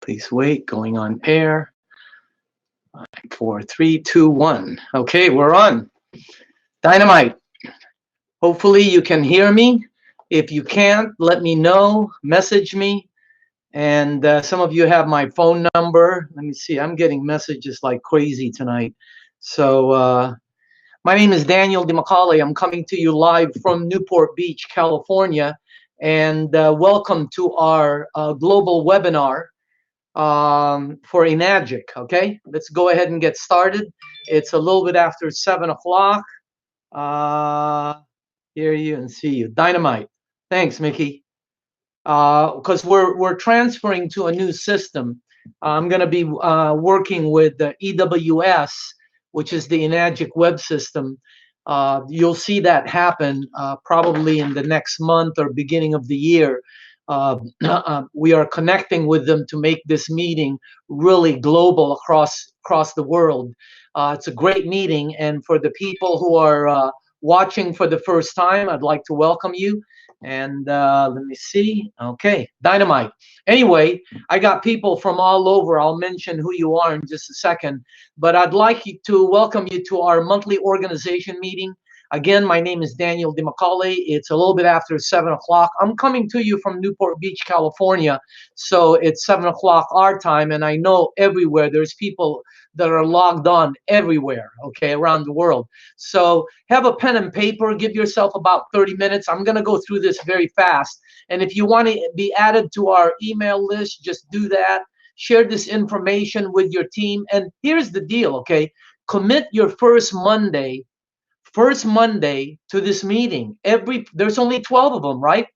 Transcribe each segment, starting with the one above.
Please wait. Going on air. 4, 3, 2, 1. Okay, we're on. Dynamite. Hopefully you can hear me. If you can't, let me know. Message me. And some of you have my phone number. Let me see. I'm getting messages like crazy tonight. So my name is Daniel Dimacale. I'm coming to you live from Newport Beach, California. And welcome to our global webinar for Enagic. Okay, let's go ahead and get started. It's a little bit after 7 o'clock. Hear you and see you. Dynamite. Thanks, Mickey. Because we're transferring to a new system. I'm going to be working with the EWS, which is the Enagic web system. You'll see that happen probably in the next month or beginning of the year. We are connecting with them to make this meeting really global across the world. It's a great meeting, and for the people who are watching for the first time, I'd like to welcome you. And let me see. Okay, Dynamite. Anyway, I got people from all over. I'll mention who you are in just a second. But I'd like to welcome you to our monthly organization meeting. Again, my name is Daniel Dimacale. It's a little bit after 7 o'clock. I'm coming to you from Newport Beach, California. So it's 7 o'clock our time. And I know everywhere there's people that are logged on everywhere, okay, around the world. So have a pen and paper. Give yourself about 30 minutes. I'm going to go through this very fast. And if you want to be added to our email list, just do that. Share this information with your team. And here's the deal, okay? Commit your first Monday to this meeting. There's only 12 of them, right?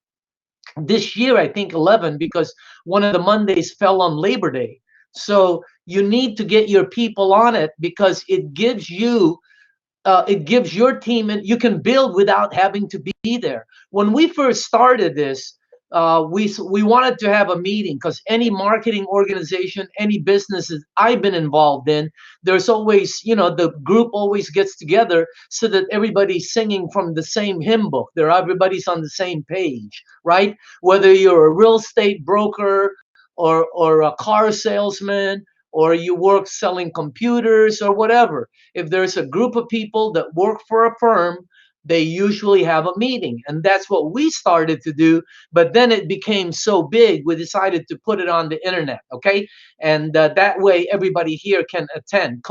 This year, I think 11, because one of the Mondays fell on Labor Day. So you need to get your people on it, because it gives your team, and you can build without having to be there. When we first started this, we wanted to have a meeting, because any marketing organization, any businesses I've been involved in, there's always, the group always gets together so that everybody's singing from the same hymn book. Everybody's on the same page, right? Whether you're a real estate broker or a car salesman, or you work selling computers or whatever. If there's a group of people that work for a firm, they usually have a meeting. And that's what we started to do. But then it became so big, we decided to put it on the internet, okay? And that way everybody here can attend.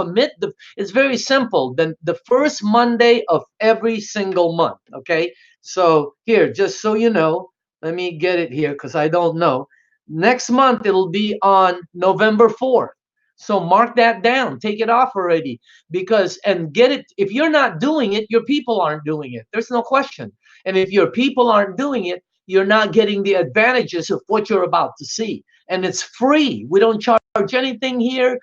It's very simple. Then the first Monday of every single month, okay? So here, just so you know, let me get it here, because I don't know. Next month, it'll be on November 4th. So mark that down, take it off already, and get it. If you're not doing it, your people aren't doing it. There's no question. And if your people aren't doing it, you're not getting the advantages of what you're about to see. And it's free. We don't charge anything here.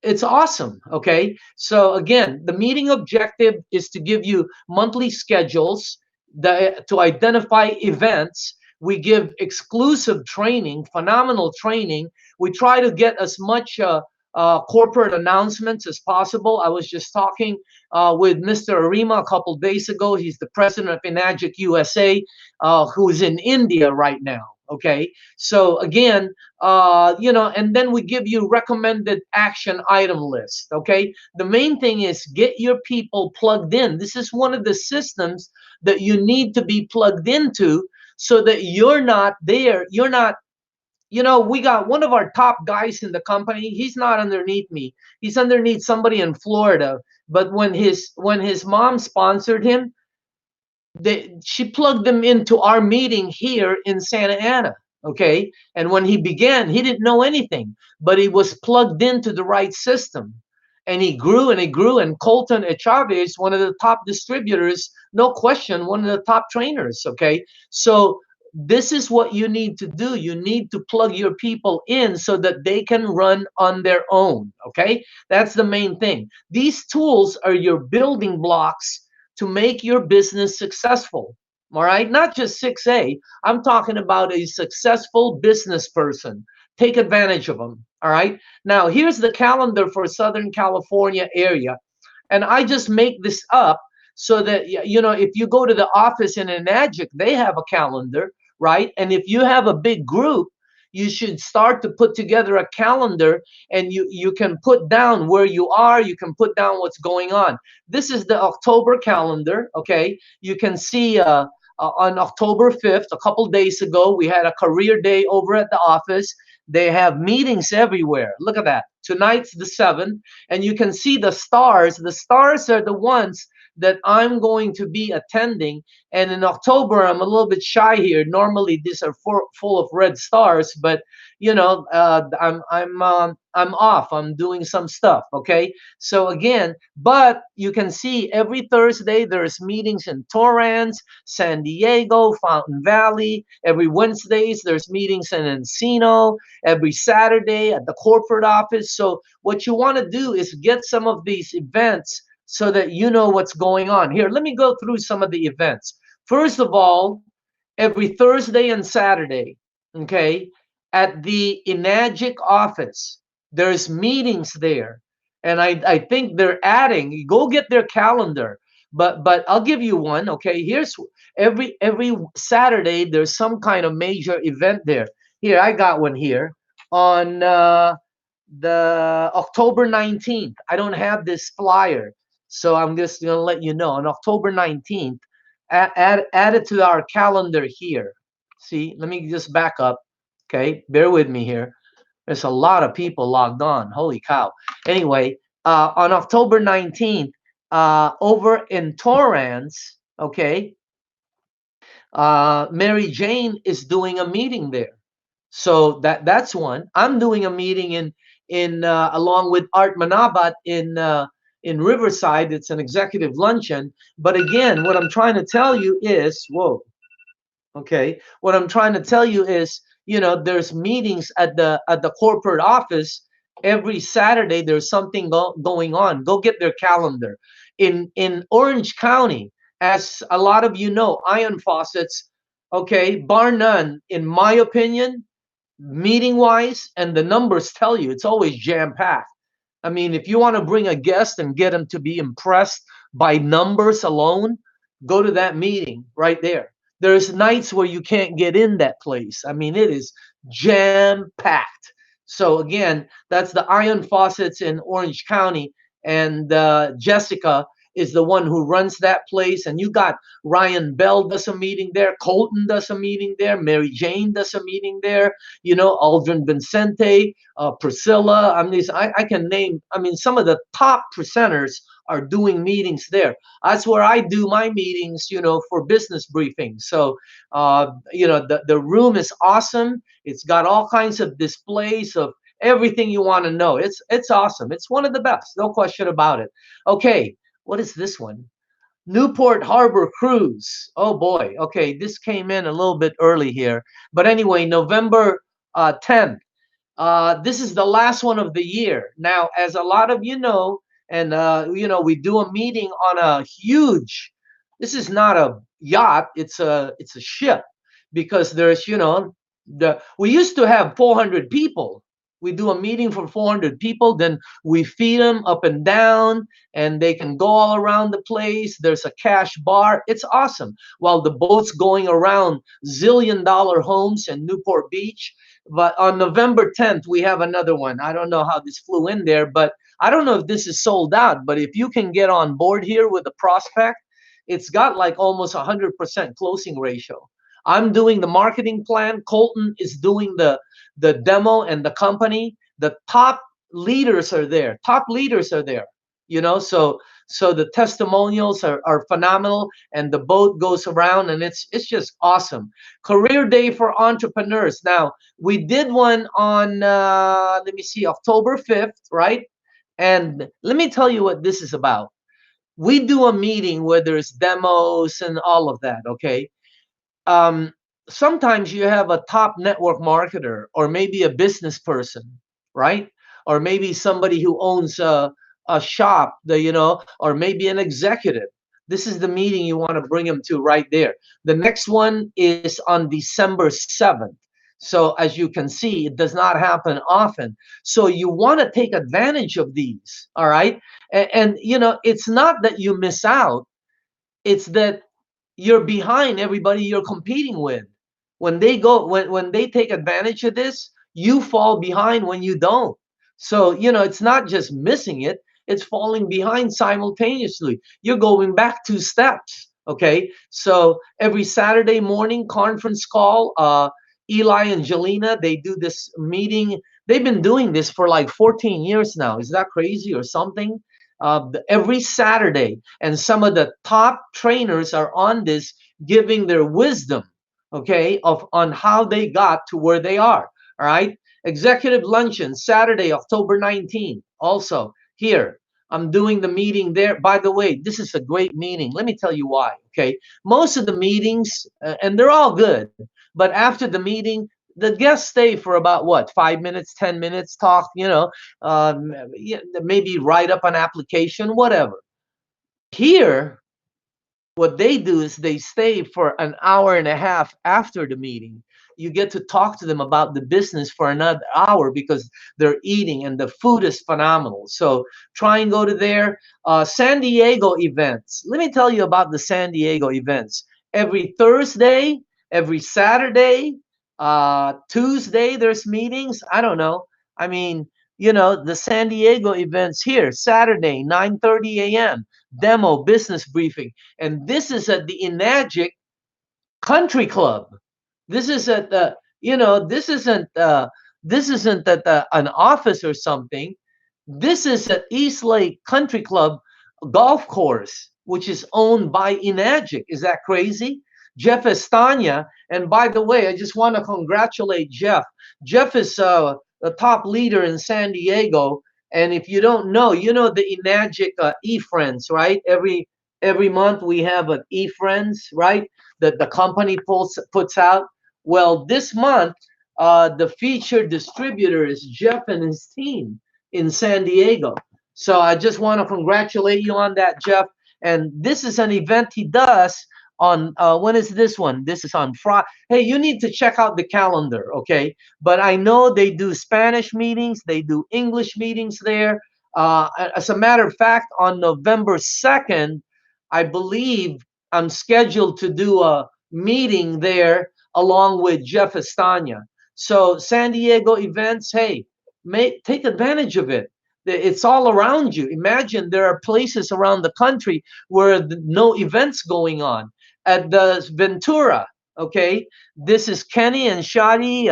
It's awesome. Okay. So again, the meeting objective is to give you monthly schedules to identify events. We give exclusive training, phenomenal training. We try to get as much corporate announcements as possible. I was just talking with Mr. Arima a couple days ago. He's the president of Enagic USA, who's in India right now. Okay, so again, and then we give you recommended action item list. Okay, the main thing is get your people plugged in. This is one of the systems that you need to be plugged into, so that you're not there. We got one of our top guys in the company. He's not underneath me. He's underneath somebody in Florida. But when his mom sponsored him, she plugged him into our meeting here in Santa Ana. Okay. And when he began, he didn't know anything, but he was plugged into the right system. And he grew and he grew. And Colton Chavez, one of the top distributors, no question, one of the top trainers. Okay. So this is what you need to do. You need to plug your people in so that they can run on their own. Okay. That's the main thing. These tools are your building blocks to make your business successful. All right. Not just 6A. I'm talking about a successful business person. Take advantage of them. All right. Now, here's the calendar for Southern California area. And I just make this up so that, if you go to the office in Enagic, they have a calendar, right? And if you have a big group, you should start to put together a calendar, and you can put down where you are, you can put down what's going on. This is the October calendar, okay? You can see on October 5th, a couple days ago, we had a career day over at the office. They have meetings everywhere. Look at that. Tonight's the 7th, and you can see the stars. The stars are the ones that I'm going to be attending. And in October, I'm a little bit shy here. Normally, these are full of red stars, but I'm off. I'm doing some stuff. Okay, so again, but you can see every Thursday there's meetings in Torrance, San Diego, Fountain Valley. Every Wednesdays there's meetings in Encino. Every Saturday at the corporate office. So what you want to do is get some of these events so that you know what's going on. Here, let me go through some of the events. First of all, every Thursday and Saturday, okay, at the Enagic office, there's meetings there. And I think they're adding, go get their calendar. But I'll give you one, okay? Here's every Saturday there's some kind of major event there. Here, I got one here on the October 19th. I don't have this flyer, so I'm just going to let you know. On October 19th, add it to our calendar here. See, let me just back up. Okay, bear with me here. There's a lot of people logged on. Holy cow. Anyway, on October 19th, over in Torrance, okay, Mary Jane is doing a meeting there. So that's one. I'm doing a meeting in along with Art Manabat in Riverside. It's an executive luncheon. But again, what I'm trying to tell you is, whoa, okay. What I'm trying to tell you is, there's meetings at the corporate office every Saturday. There's something going on. Go get their calendar. In Orange County, as a lot of you know, Iron Faucets, okay, bar none, in my opinion, meeting wise, and the numbers tell you it's always jam packed. I mean, if you want to bring a guest and get them to be impressed by numbers alone, go to that meeting right there. There's nights where you can't get in that place. I mean, it is jam packed. So again, that's the Iron Faucets in Orange County, and Jessica is the one who runs that place. And you got Ryan Bell does a meeting there, Colton does a meeting there, Mary Jane does a meeting there. Aldrin Vincente, Priscilla. I mean, I can name. I mean, some of the top presenters are doing meetings there. That's where I do my meetings, for business briefings. So, the room is awesome. It's got all kinds of displays of everything you want to know. It's awesome. It's one of the best, no question about it. Okay, what is this one? Newport Harbor Cruise. Oh boy. Okay, this came in a little bit early here. But anyway, November 10th. This is the last one of the year. Now, as a lot of you know, and we do a meeting on a huge. This is not a yacht. It's a ship, because there's we used to have 400 people. We do a meeting for 400 people. Then we feed them up and down, and they can go all around the place. There's a cash bar. It's awesome. While the boat's going around zillion-dollar homes in Newport Beach. But on November 10th, we have another one. I don't know how this flew in there, but I don't know if this is sold out. But if you can get on board here with the prospect, it's got like almost 100% closing ratio. I'm doing the marketing plan. Colton is doing the demo and the company. The top leaders are there. Top leaders are there. So the testimonials are phenomenal, and the boat goes around, and it's just awesome. Career Day for Entrepreneurs. Now, we did one on let me see, October 5th, right? And let me tell you what this is about. We do a meeting where there's demos and all of that, okay? um, Sometimes you have a top network marketer, or maybe a business person, right? Or maybe somebody who owns a shop, or maybe an executive. This is the meeting you want to bring them to right there. The next one is on December 7th. So as you can see, it does not happen often. So you want to take advantage of these, all right? And it's not that you miss out, it's that you're behind everybody you're competing with. when they take advantage of this, you fall behind when you don't. So, it's not just missing it, it's falling behind simultaneously. You're going back 2 steps. Okay. So every Saturday morning conference call, Eli and Jelena, they do this meeting. They've been doing this for like 14 years now. Is that crazy or something? Every Saturday, and some of the top trainers are on this, giving their wisdom, okay, of on how they got to where they are. All right. Executive luncheon, Saturday, October 19th. Also here, I'm doing the meeting there. By the way, this is a great meeting. Let me tell you why. Okay. Most of the meetings, and they're all good, but after the meeting, the guests stay for about what, 5 minutes, 10 minutes, talk, maybe write up an application, whatever. Here, what they do is they stay for an hour and a half after the meeting. You get to talk to them about the business for another hour because they're eating and the food is phenomenal. So try and go to their San Diego events. Let me tell you about the San Diego events. Every Thursday, every Saturday, Tuesday, there's meetings. I don't know. I mean, the San Diego events here, Saturday, 9:30 a.m., demo business briefing. And this is at the Enagic Country Club. This is at the, this isn't at an office or something. This is at East Lake Country Club golf course, which is owned by Enagic. Is that crazy? Jeff Estania. And by the way, I just want to congratulate Jeff. Jeff is a top leader in San Diego. And if you don't know, the Enagic eFriends, right? Every month we have an eFriends, right? That the company puts out. Well, this month, the featured distributor is Jeff and his team in San Diego. So I just want to congratulate you on that, Jeff. And this is an event he does on, when is this one? This is on Friday. Hey, you need to check out the calendar, okay? But I know they do Spanish meetings, they do English meetings there. As a matter of fact, on November 2nd, I believe I'm scheduled to do a meeting there along with Jeff Estania. So San Diego events, hey, take advantage of it. It's all around you. Imagine there are places around the country where no events going on. At the Ventura, okay, this is Kenny and Shadi.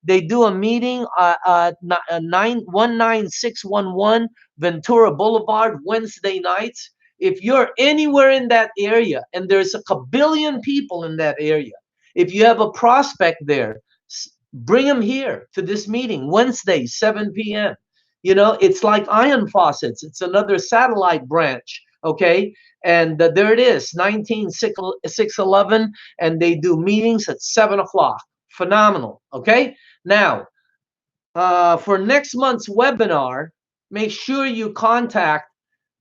They do a meeting at 19611 Ventura Boulevard Wednesday nights. If you're anywhere in that area, and there's a kabillion people in that area, if you have a prospect there, bring them here to this meeting Wednesday, 7 p.m. It's like Iron Faucets. It's another satellite branch. Okay. And there it is, 19611. And they do meetings at 7 o'clock. Phenomenal. Okay. Now, for next month's webinar, make sure you contact,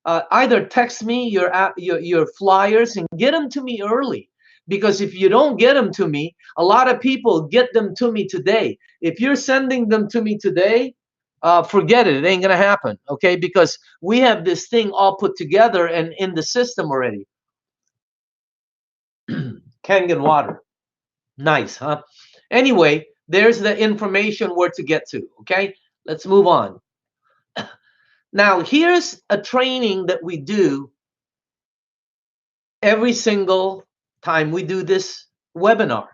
either text me your flyers and get them to me early. Because if you don't get them to me, a lot of people get them to me today. If you're sending them to me today, forget it. It ain't going to happen. Okay. Because we have this thing all put together and in the system already. Kangen water. Nice, huh? Anyway, there's the information where to get to. Okay. Let's move on. Now, here's a training that we do every single time we do this webinar.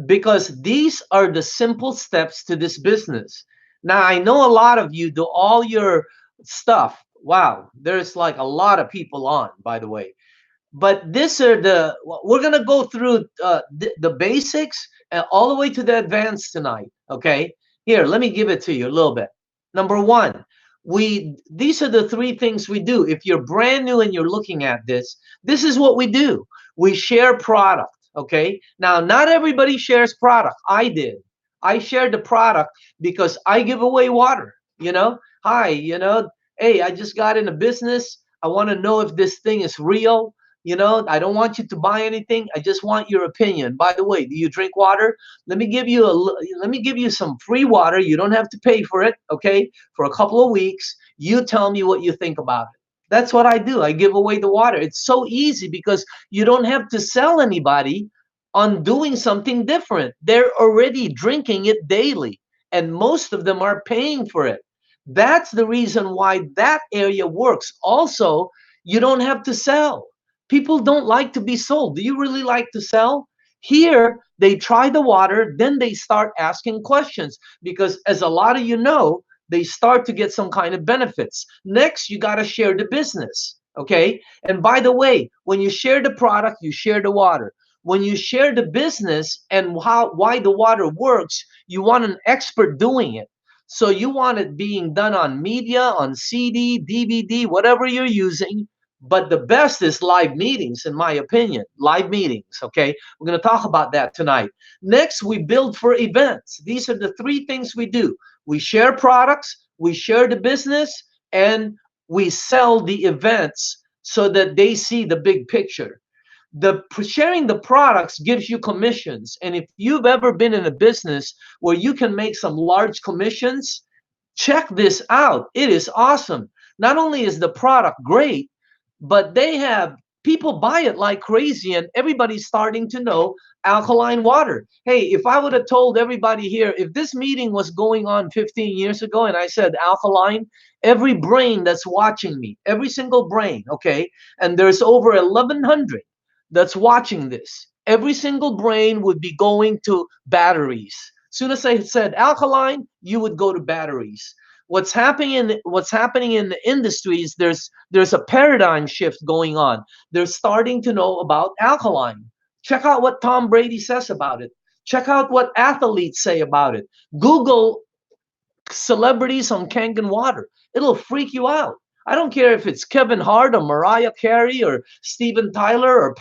Because these are the simple steps to this business. Now, I know a lot of you do all your stuff. Wow, there's like a lot of people on, by the way. But we're going to go through the basics all the way to the advanced tonight. Okay, here, let me give it to you a little bit. Number one, these are the three things we do. If you're brand new and you're looking at this is what we do. We share product. Okay, now not everybody shares product. I did. I shared the product because I give away water. Hi, hey, I just got in a business. I want to know if this thing is real. I don't want you to buy anything. I just want your opinion. By the way, do you drink water? Let me give you some free water. You don't have to pay for it, okay? For a couple of weeks, you tell me what you think about it. That's what I do. I give away the water. It's so easy because you don't have to sell anybody on doing something different. They're already drinking it daily, and most of them are paying for it. That's the reason why that area works. Also, you don't have to sell. People don't like to be sold. Do you really like to sell? Here, they try the water, then they start asking questions because, as a lot of you know, they start to get some kind of benefits. Next, you got to share the business. Okay. And by the way, when you share the product, you share the water. When you share the business and why the water works, you want an expert doing it. So you want it being done on media, on CD, DVD, whatever you're using. But the best is live meetings, in my opinion. Live meetings, okay? We're going to talk about that tonight. Next, we build for events. These are the three things we do. We share products, we share the business, and we sell the events so that they see the big picture. The sharing the products gives you commissions, and if you've ever been in a business where you can make some large commissions, check this out. It is awesome. Not only is the product great, but they have people buy it like crazy, and everybody's starting to know alkaline water. Hey, if I would have told everybody here, if this meeting was going on 15 years ago and I said alkaline, every brain that's watching me, every single brain, okay, and there's over 1,100 that's watching this, every single brain would be going to batteries. Soon as I said alkaline, you would go to batteries. What's happening in the industry is there's a paradigm shift going on. They're starting to know about alkaline. Check out what Tom Brady says about it. Check out what athletes say about it. Google celebrities on Kangen water. It'll freak you out. I don't care if it's Kevin Hart or Mariah Carey or Steven Tyler or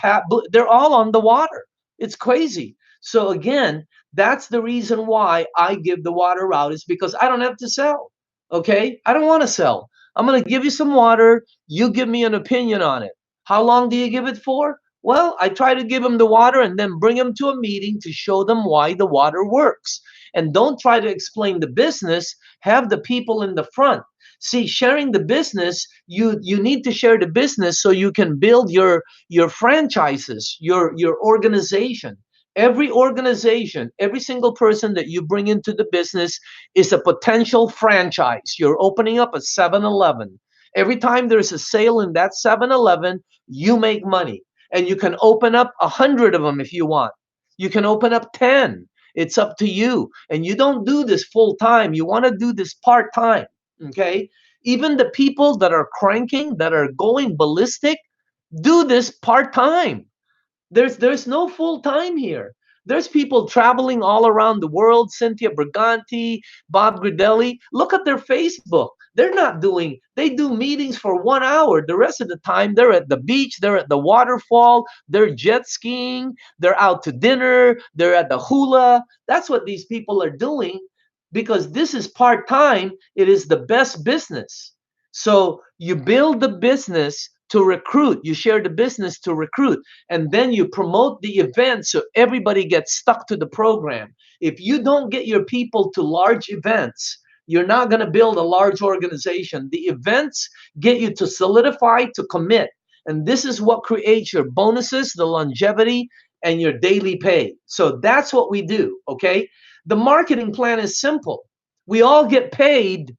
they're all on the water. It's crazy. So again, that's the reason why I give the water route is because I don't have to sell. Okay? I don't want to sell. I'm going to give you some water. You give me an opinion on it. How long do you give it for? Well, I try to give them the water and then bring them to a meeting to show them why the water works. And don't try to explain the business. Have the people in the front. See, sharing the business, you need to share the business so you can build your franchises, your organization. Every organization, every single person that you bring into the business is a potential franchise. You're opening up a 7-Eleven. Every time there's a sale in that 7-Eleven, you make money. And you can open up 100 of them if you want. You can open up 10. It's up to you. And you don't do this full time. You want to do this part time. Okay? Even the people that are cranking, that are going ballistic, do this part time. There's no full time here. There's people traveling all around the world. Cynthia Briganti, Bob Gridelli. Look at their Facebook. They do meetings for 1 hour. The rest of the time, they're at the beach, they're at the waterfall, they're jet skiing, they're out to dinner, they're at the hula. That's what these people are doing because this is part time. It is the best business. So you build the business to recruit, you share the business to recruit, and then you promote the event so everybody gets stuck to the program. If you don't get your people to large events, you're not going to build a large organization. The events get you to solidify, to commit. And this is what creates your bonuses, the longevity, and your daily pay. So that's what we do, okay? The marketing plan is simple. We all get paid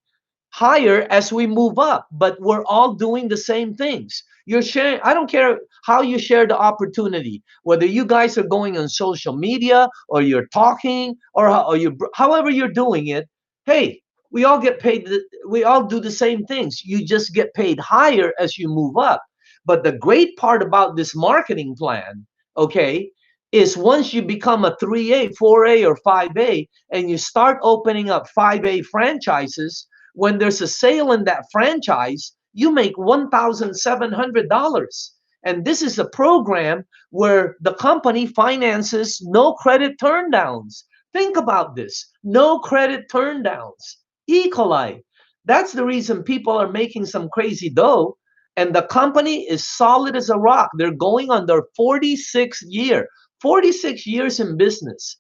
higher as we move up, but we're all doing the same things. You're sharing, I don't care how you share the opportunity, whether you guys are going on social media or you're talking or you, however you're doing it. Hey, we all get paid, we all do the same things. You just get paid higher as you move up. But the great part about this marketing plan, okay, is once you become a 3A, 4A, or 5A, and you start opening up 5A franchises, when there's a sale in that franchise, you make $1,700. And this is a program where the company finances no credit turndowns. Think about this. No credit turndowns. E. coli. That's the reason people are making some crazy dough. And the company is solid as a rock. They're going on their 46th year. 46 years in business.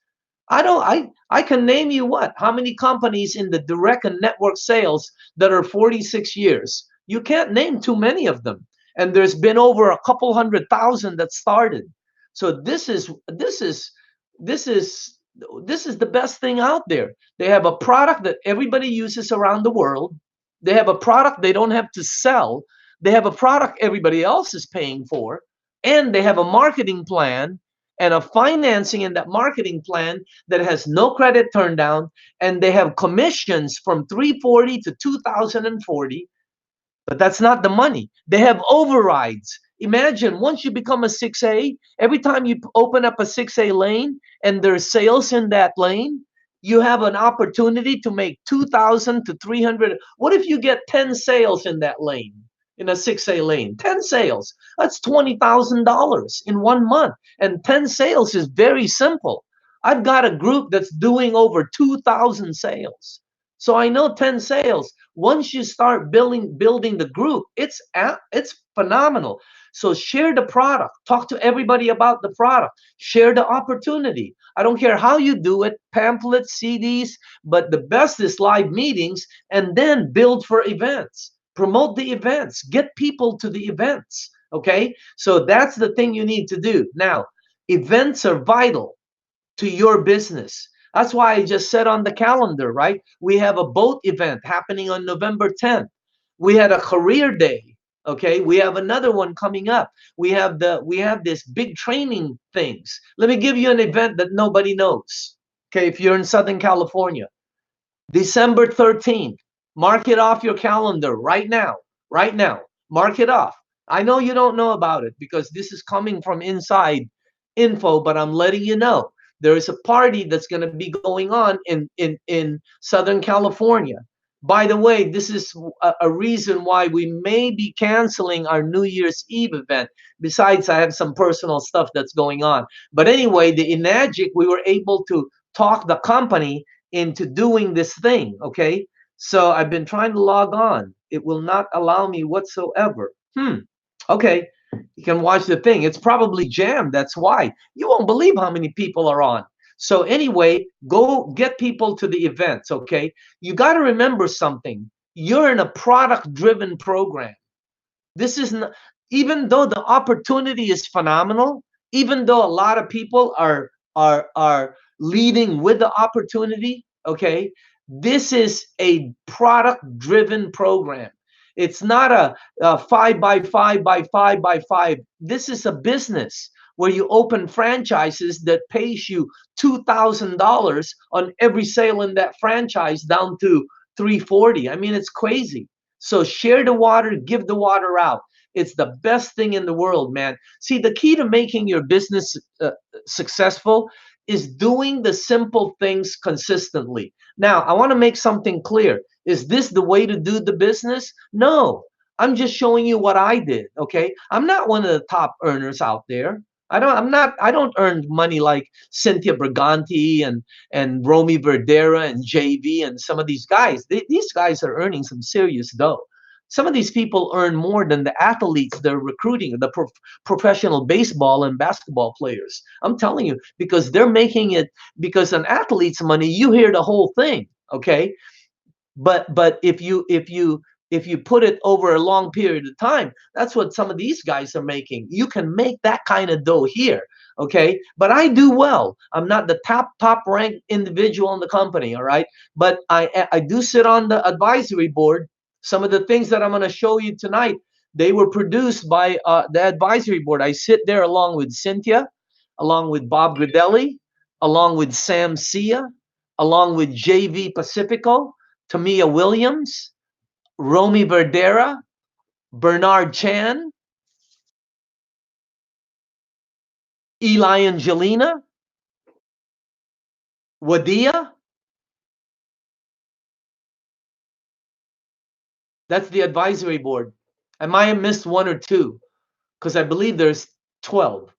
I can name you how many companies in the direct and network sales that are 46 years. You can't name too many of them. And there's been over a couple 100,000 that started. So this is this is the best thing out there. They have a product that everybody uses around the world. They have a product they don't have to sell. They have a product everybody else is paying for, and they have a marketing plan and a financing in that marketing plan that has no credit turned down, and they have commissions from 340 to 2040. But that's not the money. They have overrides. Imagine once you become a 6A, every time you open up a 6A lane and there's sales in that lane, you have an opportunity to make 2,000 to 300. What if you get 10 sales in that lane, in a 6A lane? 10 sales. That's $20,000 in 1 month. And 10 sales is very simple. I've got a group that's doing over 2,000 sales. So I know 10 sales. Once you start building the group, it's phenomenal. So share the product. Talk to everybody about the product. Share the opportunity. I don't care how you do it, pamphlets, CDs, but the best is live meetings, and then build for events. Promote the events. Get people to the events. Okay? So that's the thing you need to do. Now, events are vital to your business. That's why I just said on the calendar, right? We have a boat event happening on November 10th. We had a career day. Okay, we have another one coming up. We have this big training things. Let me give you an event that nobody knows. Okay, if you're in Southern California, December 13th. Mark it off your calendar right now. Right now. Mark it off. I know you don't know about it because this is coming from inside info, but I'm letting you know. There is a party that's going to be going on in Southern California. By the way, this is a reason why we may be canceling our New Year's Eve event. Besides, I have some personal stuff that's going on. But anyway, the Enagic, we were able to talk the company into doing this thing. Okay. So I've been trying to log on. It will not allow me whatsoever. Okay. You can watch the thing. It's probably jammed. That's why. You won't believe how many people are on. So anyway, go get people to the events, okay? You got to remember something. You're in a product-driven program. This is not, even though the opportunity is phenomenal, even though a lot of people are leading with the opportunity, okay? This is a product-driven program. It's not a 5 by 5 by 5 by 5. This is a business where you open franchises that pays you $2,000 on every sale in that franchise down to 340. I mean, it's crazy. So share the water, give the water out. It's the best thing in the world, man. See, the key to making your business successful is doing the simple things consistently. Now, I want to make something clear. Is this the way to do the business? No. I'm just showing you what I did, okay? I'm not one of the top earners out there. I don't earn money like Cynthia Briganti and Romy Verdera and JV and some of these guys. These guys are earning some serious dough. Some of these people earn more than the athletes they're recruiting, the professional baseball and basketball players. I'm telling you, because they're making it, because an athlete's money, you hear the whole thing, okay? But if you put it over a long period of time, that's what some of these guys are making. You can make that kind of dough here, okay? But I do well. I'm not the top ranked individual in the company, all right? But I do sit on the advisory board. Some of the things that I'm going to show you tonight, they were produced by the advisory board. I sit there along with Cynthia, along with Bob Gridelli, along with Sam Sia, along with JV Pacifico, Tamia Williams, Romy Verdera, Bernard Chan, Eli Angelina, Wadia. That's the advisory board. I might have missed one or two because I believe there's 12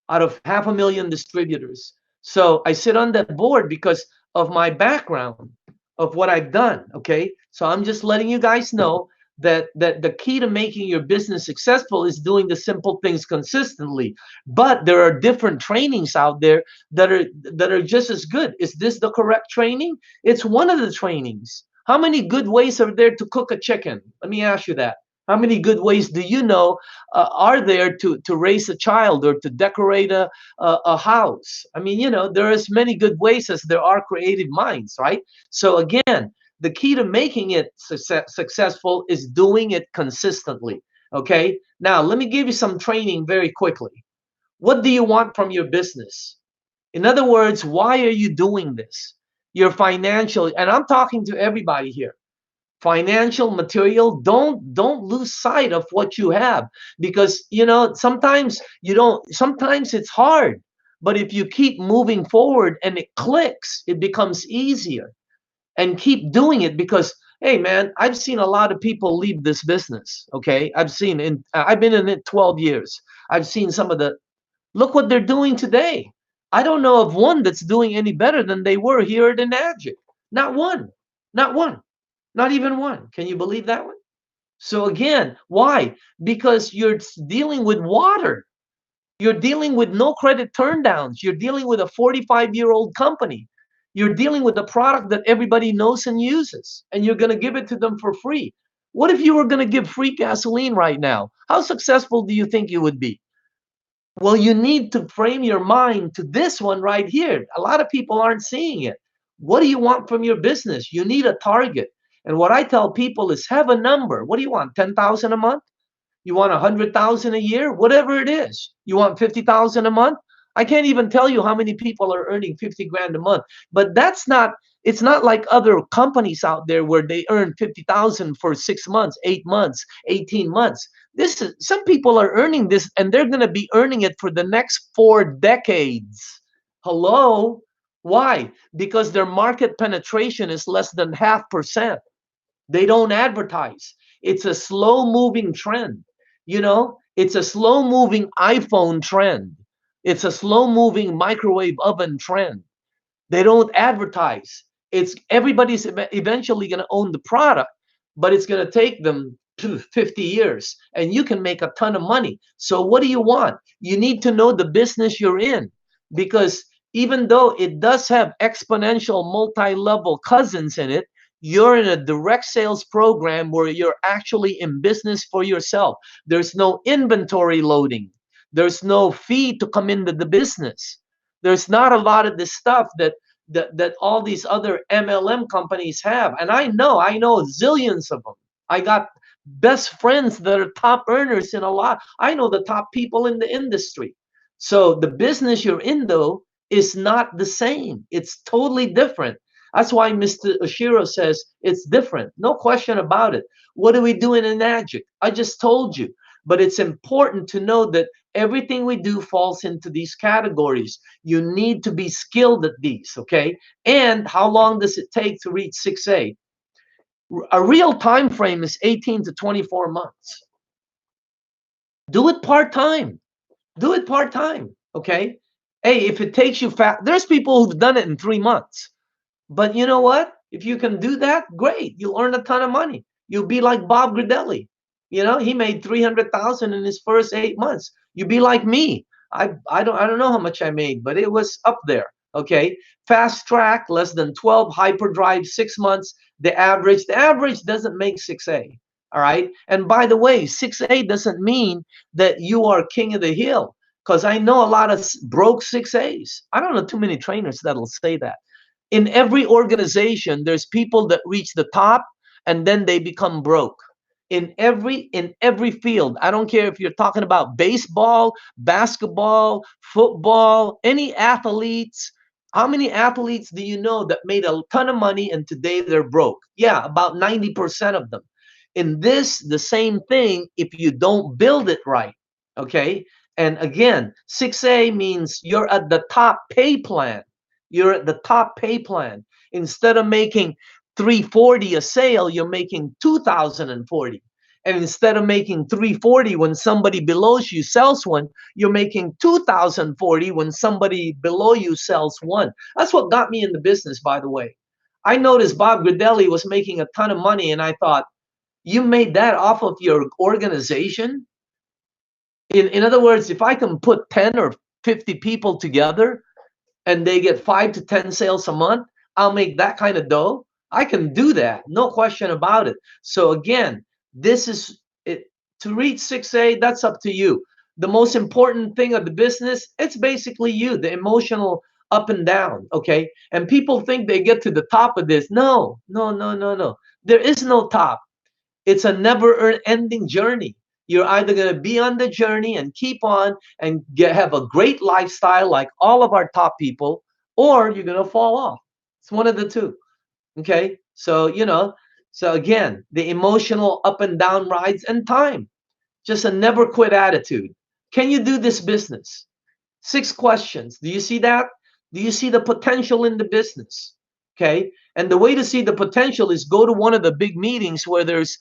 out of 500,000 distributors. So I sit on that board because of my background, of what I've done. Okay. So I'm just letting you guys know that the key to making your business successful is doing the simple things consistently. But there are different trainings out there that are just as good. Is this the correct training? It's one of the trainings. How many good ways are there to cook a chicken? Let me ask you that. How many good ways do you know are there to raise a child or to decorate a house? I mean, there are as many good ways as there are creative minds, right? So again, the key to making it successful is doing it consistently. Okay. Now, let me give you some training very quickly. What do you want from your business? In other words, why are you doing this? Your financial, and I'm talking to everybody here, financial, material, don't lose sight of what you have, because sometimes you don't, sometimes it's hard, but if you keep moving forward and it clicks, it becomes easier. And keep doing it, because hey man, I've seen a lot of people leave this business. Okay, I've been in it 12 years. I've seen some of the, look what they're doing today. I don't know of one that's doing any better than they were here at Enagic. Not one. Not one. Not even one. Can you believe that one? So again, why? Because you're dealing with water. You're dealing with no credit turndowns. You're dealing with a 45-year-old company. You're dealing with a product that everybody knows and uses, and you're going to give it to them for free. What if you were going to give free gasoline right now? How successful do you think you would be? Well, you need to frame your mind to this one right here. A lot of people aren't seeing it. What do you want from your business? You need a target. And what I tell people is have a number. What do you want? 10,000 a month? You want 100,000 a year? Whatever it is. You want 50,000 a month? I can't even tell you how many people are earning 50 grand a month. But it's not like other companies out there where they earn 50,000 for 6 months, 8 months, 18 months. Some people are earning this, and they're going to be earning it for the next 4 decades. Hello? Why? Because their market penetration is less than 0.5%. They don't advertise. It's a slow moving trend. It's a slow moving iPhone trend. It's a slow moving microwave oven trend. They don't advertise. It's everybody's eventually going to own the product, but it's going to take them 50 years, and you can make a ton of money. So what do you want? You need to know the business you're in, because even though it does have exponential multi-level cousins in it, you're in a direct sales program where you're actually in business for yourself. There's no inventory loading. There's no fee to come into the business. There's not a lot of this stuff that all these other MLM companies have. And I know zillions of them. I got best friends that are top earners in a lot. I know the top people in the industry. So the business you're in, though, is not the same. It's totally different. That's why Mr. Oshiro says it's different. No question about it. What are we doing in Magic? I just told you. But it's important to know that everything we do falls into these categories. You need to be skilled at these, okay? And how long does it take to reach 6A? A real time frame is 18 to 24 months. Do it part-time. Do it part-time, okay? Hey, if it takes you fast, there's people who've done it in 3 months. But you know what? If you can do that, great. You'll earn a ton of money. You'll be like Bob Gridelli. He made 300,000 in his first 8 months. You be like me. I don't know how much I made, but it was up there. Okay. Fast track, less than 12. Hyperdrive, 6 months. The average doesn't make 6A. All right. And by the way, 6A doesn't mean that you are king of the hill. Because I know a lot of broke 6As. I don't know too many trainers that'll say that. In every organization, there's people that reach the top and then they become broke. In every field, I don't care if you're talking about baseball, basketball, football, any athletes. How many athletes do you know that made a ton of money and today they're broke? Yeah, about 90% of them. In this, the same thing if you don't build it right. Okay. And again, 6A means you're at the top pay plan. You're at the top pay plan. Instead of making 340 a sale, you're making 2040. And instead of making 340 when somebody below you sells one, you're making 2040 when somebody below you sells one. That's what got me in the business, by the way. I noticed Bob Gridelli was making a ton of money, and I thought, you made that off of your organization? In other words, if I can put 10 or 50 people together and they get 5 to 10 sales a month, I'll make that kind of dough. I can do that. No question about it. So again, this is it. To reach 6A, that's up to you. The most important thing of the business, it's basically you, the emotional up and down, okay? And people think they get to the top of this. No, no, no, no, no. There is no top. It's a never ending journey. You're either going to be on the journey and keep on and have a great lifestyle like all of our top people, or you're going to fall off. It's one of the two. Okay. So, so again, the emotional up and down rides and time, just a never quit attitude. Can you do this business? 6 questions. Do you see that? Do you see the potential in the business? Okay. And the way to see the potential is go to one of the big meetings where there's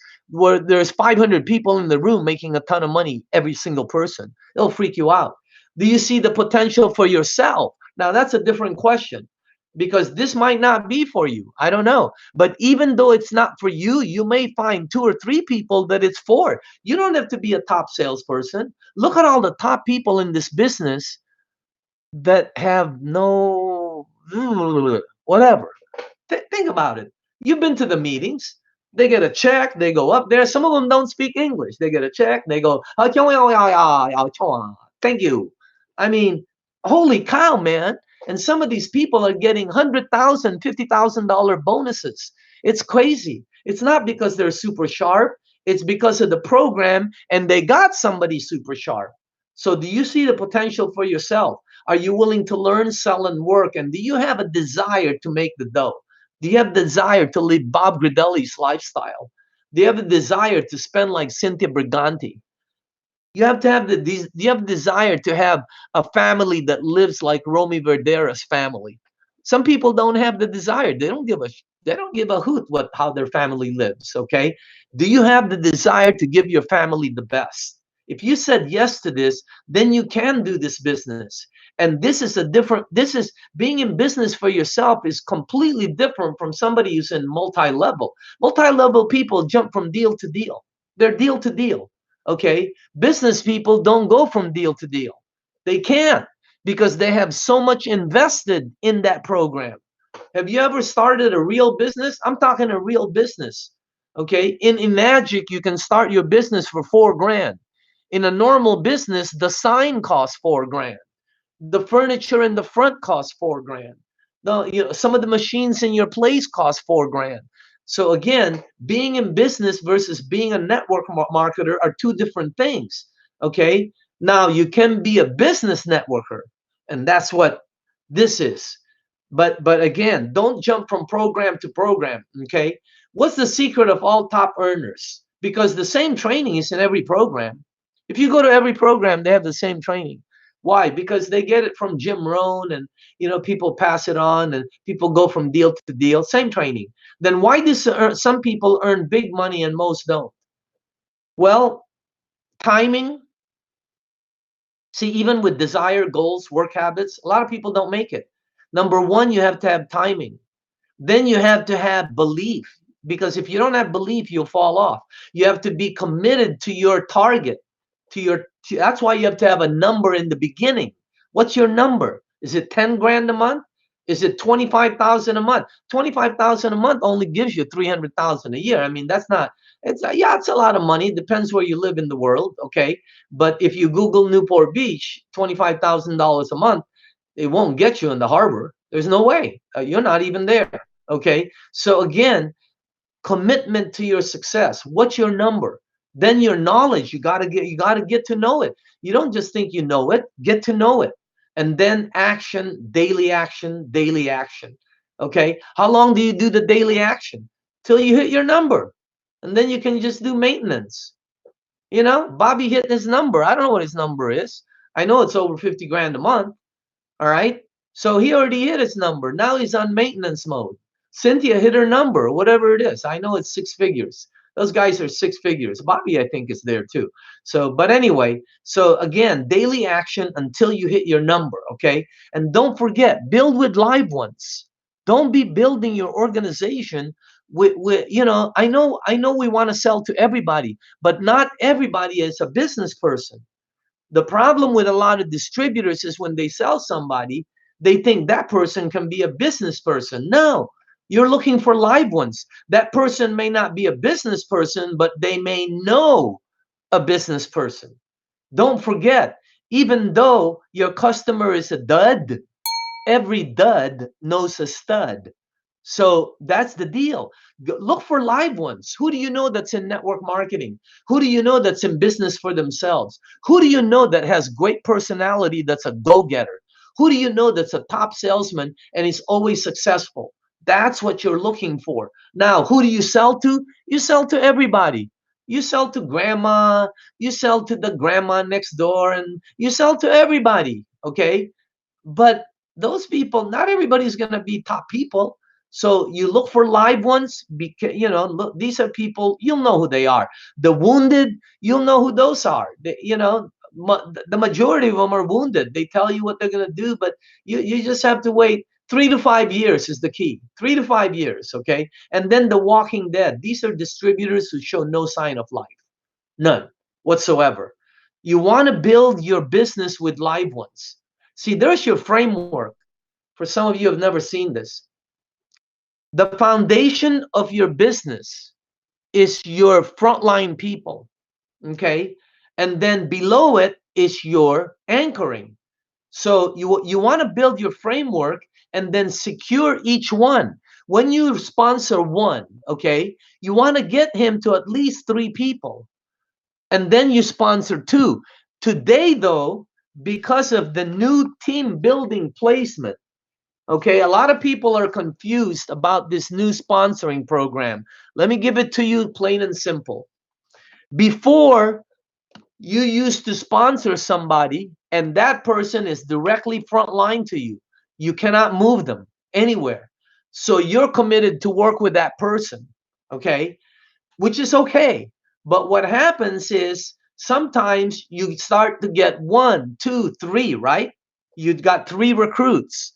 500 people in the room making a ton of money, every single person. It'll freak you out. Do you see the potential for yourself? Now that's a different question, because this might not be for you. I don't know. But even though it's not for you, you may find 2 or 3 people that it's for. You don't have to be a top salesperson. Look at all the top people in this business that have no whatever. Think about it. You've been to the meetings. They get a check. They go up there. Some of them don't speak English. They get a check. They go, thank you. I mean, holy cow, man. And some of these people are getting $100,000, $50,000 bonuses. It's crazy. It's not because they're super sharp. It's because of the program and they got somebody super sharp. So do you see the potential for yourself? Are you willing to learn, sell, and work? And do you have a desire to make the dough? Do you have desire to live Bob Gridelli's lifestyle? Do you have a desire to spend like Cynthia Briganti? You have to have do you have desire to have a family that lives like Romy Verdera's family? Some people don't have the desire. They don't give a hoot what how their family lives, okay? Do you have the desire to give your family the best? If you said yes to this, then you can do this business. And this is being in business for yourself is completely different from somebody who's in multi-level. Multi-level people jump from deal to deal. They're deal to deal. Okay. Business people don't go from deal to deal. They can't, because they have so much invested in that program. Have you ever started a real business? I'm talking a real business. Okay. In Magic, you can start your business for 4 grand. In a normal business, the sign costs 4 grand. The furniture in the front costs 4 grand. Some of the machines in your place cost 4 grand. So again, being in business versus being a network marketer are 2 different things. Okay. Now you can be a business networker, and that's what this is. But again, don't jump from program to program. Okay. What's the secret of all top earners? Because the same training is in every program. If you go to every program, they have the same training. Why? Because they get it from Jim Rohn, and people pass it on, and people go from deal to deal. Same training. Then why do some people earn big money and most don't? Well, timing. See, even with desire, goals, work habits, a lot of people don't make it. Number one, you have to have timing. Then you have to have belief, because if you don't have belief, you'll fall off. You have to be committed to your target. That's why you have to have a number in the beginning. What's your number? Is it 10 grand a month? Is it 25,000 a month? 25,000 a month only gives you 300,000 a year. I mean, that's not. It's a lot of money. It depends where you live in the world, okay? But if you Google Newport Beach, $25,000 a month, it won't get you in the harbor. There's no way. You're not even there. Okay. So again, commitment to your success. What's your number? Then your knowledge. You gotta get to know it. You don't just think you know it. Get to know it. And then action, daily action, daily action. Okay. How long do you do the daily action? Till you hit your number. And then you can just do maintenance. Bobby hit his number. I don't know what his number is. I know it's over 50 grand a month. All right. So he already hit his number. Now he's on maintenance mode. Cynthia hit her number, whatever it is. I know it's 6 figures. Those guys are 6 figures. Bobby, I think, is there too. So, but anyway, so again, daily action until you hit your number. Okay. And don't forget, build with live ones. Don't be building your organization with I know we want to sell to everybody, but not everybody is a business person. The problem with a lot of distributors is when they sell somebody, they think that person can be a business person. No, you're looking for live ones. That person may not be a business person, but they may know a business person. Don't forget, even though your customer is a dud, every dud knows a stud. So that's the deal. Look for live ones. Who do you know that's in network marketing? Who do you know that's in business for themselves? Who do you know that has great personality that's a go-getter? Who do you know that's a top salesman and is always successful? That's what you're looking for. Now, who do you sell to? You sell to everybody. You sell to grandma, you sell to the grandma next door, and you sell to everybody, okay? But those people, not everybody's going to be top people. So you look for live ones because, look, these are people, you'll know who they are. The wounded, you'll know who those are. The majority of them are wounded. They tell you what they're going to do, but you just have to wait. 3 to 5 years is the key. 3 to 5 years, okay? And then the walking dead. These are distributors who show no sign of life. None whatsoever. You want to build your business with live ones. See, there's your framework. For some of you who have never seen this, the foundation of your business is your frontline people, okay? And then below it is your anchoring. So you want to build your framework and then secure each one. When you sponsor one, okay, you want to get him to at least 3 people. And then you sponsor 2. Today, though, because of the new team building placement, okay, a lot of people are confused about this new sponsoring program. Let me give it to you plain and simple. Before, you used to sponsor somebody and that person is directly frontline to you. You cannot move them anywhere. So you're committed to work with that person, okay? Which is okay. But what happens is sometimes you start to get 1, 2, 3, right? You've got 3 recruits.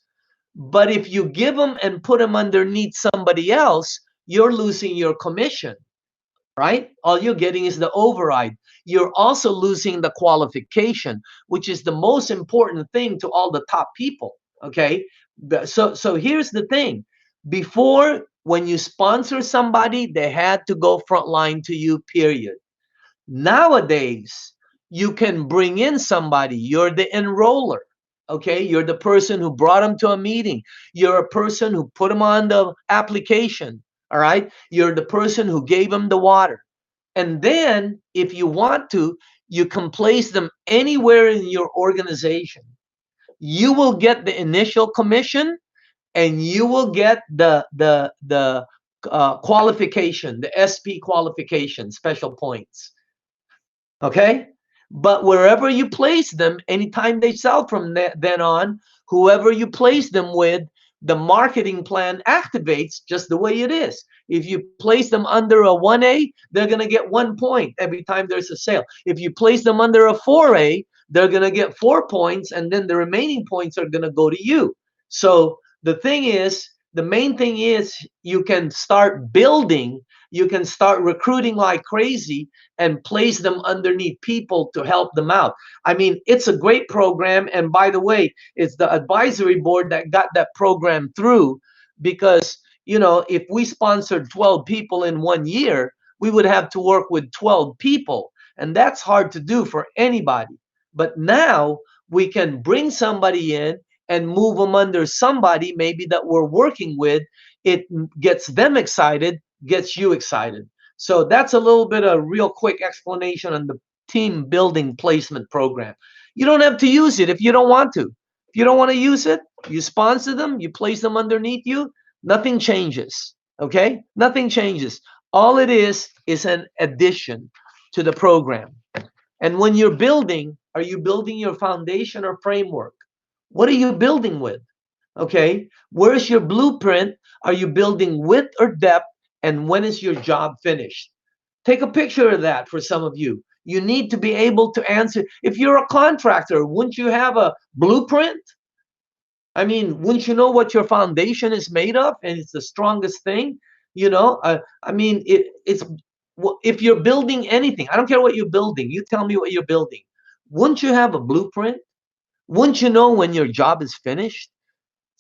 But if you give them and put them underneath somebody else, you're losing your commission, right? All you're getting is the override. You're also losing the qualification, which is the most important thing to all the top people, okay? So here's the thing. Before, when you sponsor somebody, they had to go frontline to you, period. Nowadays, you can bring in somebody. You're the enroller. Okay, you're the person who brought them to a meeting. You're a person who put them on the application. All right, you're the person who gave them the water. And then, if you want to, you can place them anywhere in your organization. You will get the initial commission, and you will get the qualification, the SP qualification, special points. Okay? But wherever you place them, anytime they sell from then on, whoever you place them with, the marketing plan activates just the way it is. If you place them under a 1A, they're going to get 1 point every time there's a sale. If you place them under a 4A, they're going to get 4 points, and then the remaining points are going to go to you. So the main thing is you can start building, you can start recruiting like crazy and place them underneath people to help them out. I mean, it's a great program. And by the way, it's the advisory board that got that program through, because, if we sponsored 12 people in 1 year, we would have to work with 12 people. And that's hard to do for anybody. But now we can bring somebody in and move them under somebody maybe that we're working with. It gets them excited, gets you excited. So that's a little bit of real quick explanation on the team building placement program. You don't have to use it if you don't want to. If you don't want to use it, you sponsor them, you place them underneath you, nothing changes. Okay? Nothing changes. All it is an addition to the program. And when you're building, are you building your foundation or framework? What are you building with? Okay? Where's your blueprint? Are you building width or depth? And when is your job finished? Take a picture of that for some of you. You need to be able to answer. If you're a contractor, wouldn't you have a blueprint? I mean, wouldn't you know what your foundation is made of? And it's the strongest thing. I mean, it's if you're building anything, I don't care what you're building. You tell me what you're building. Wouldn't you have a blueprint? Wouldn't you know when your job is finished?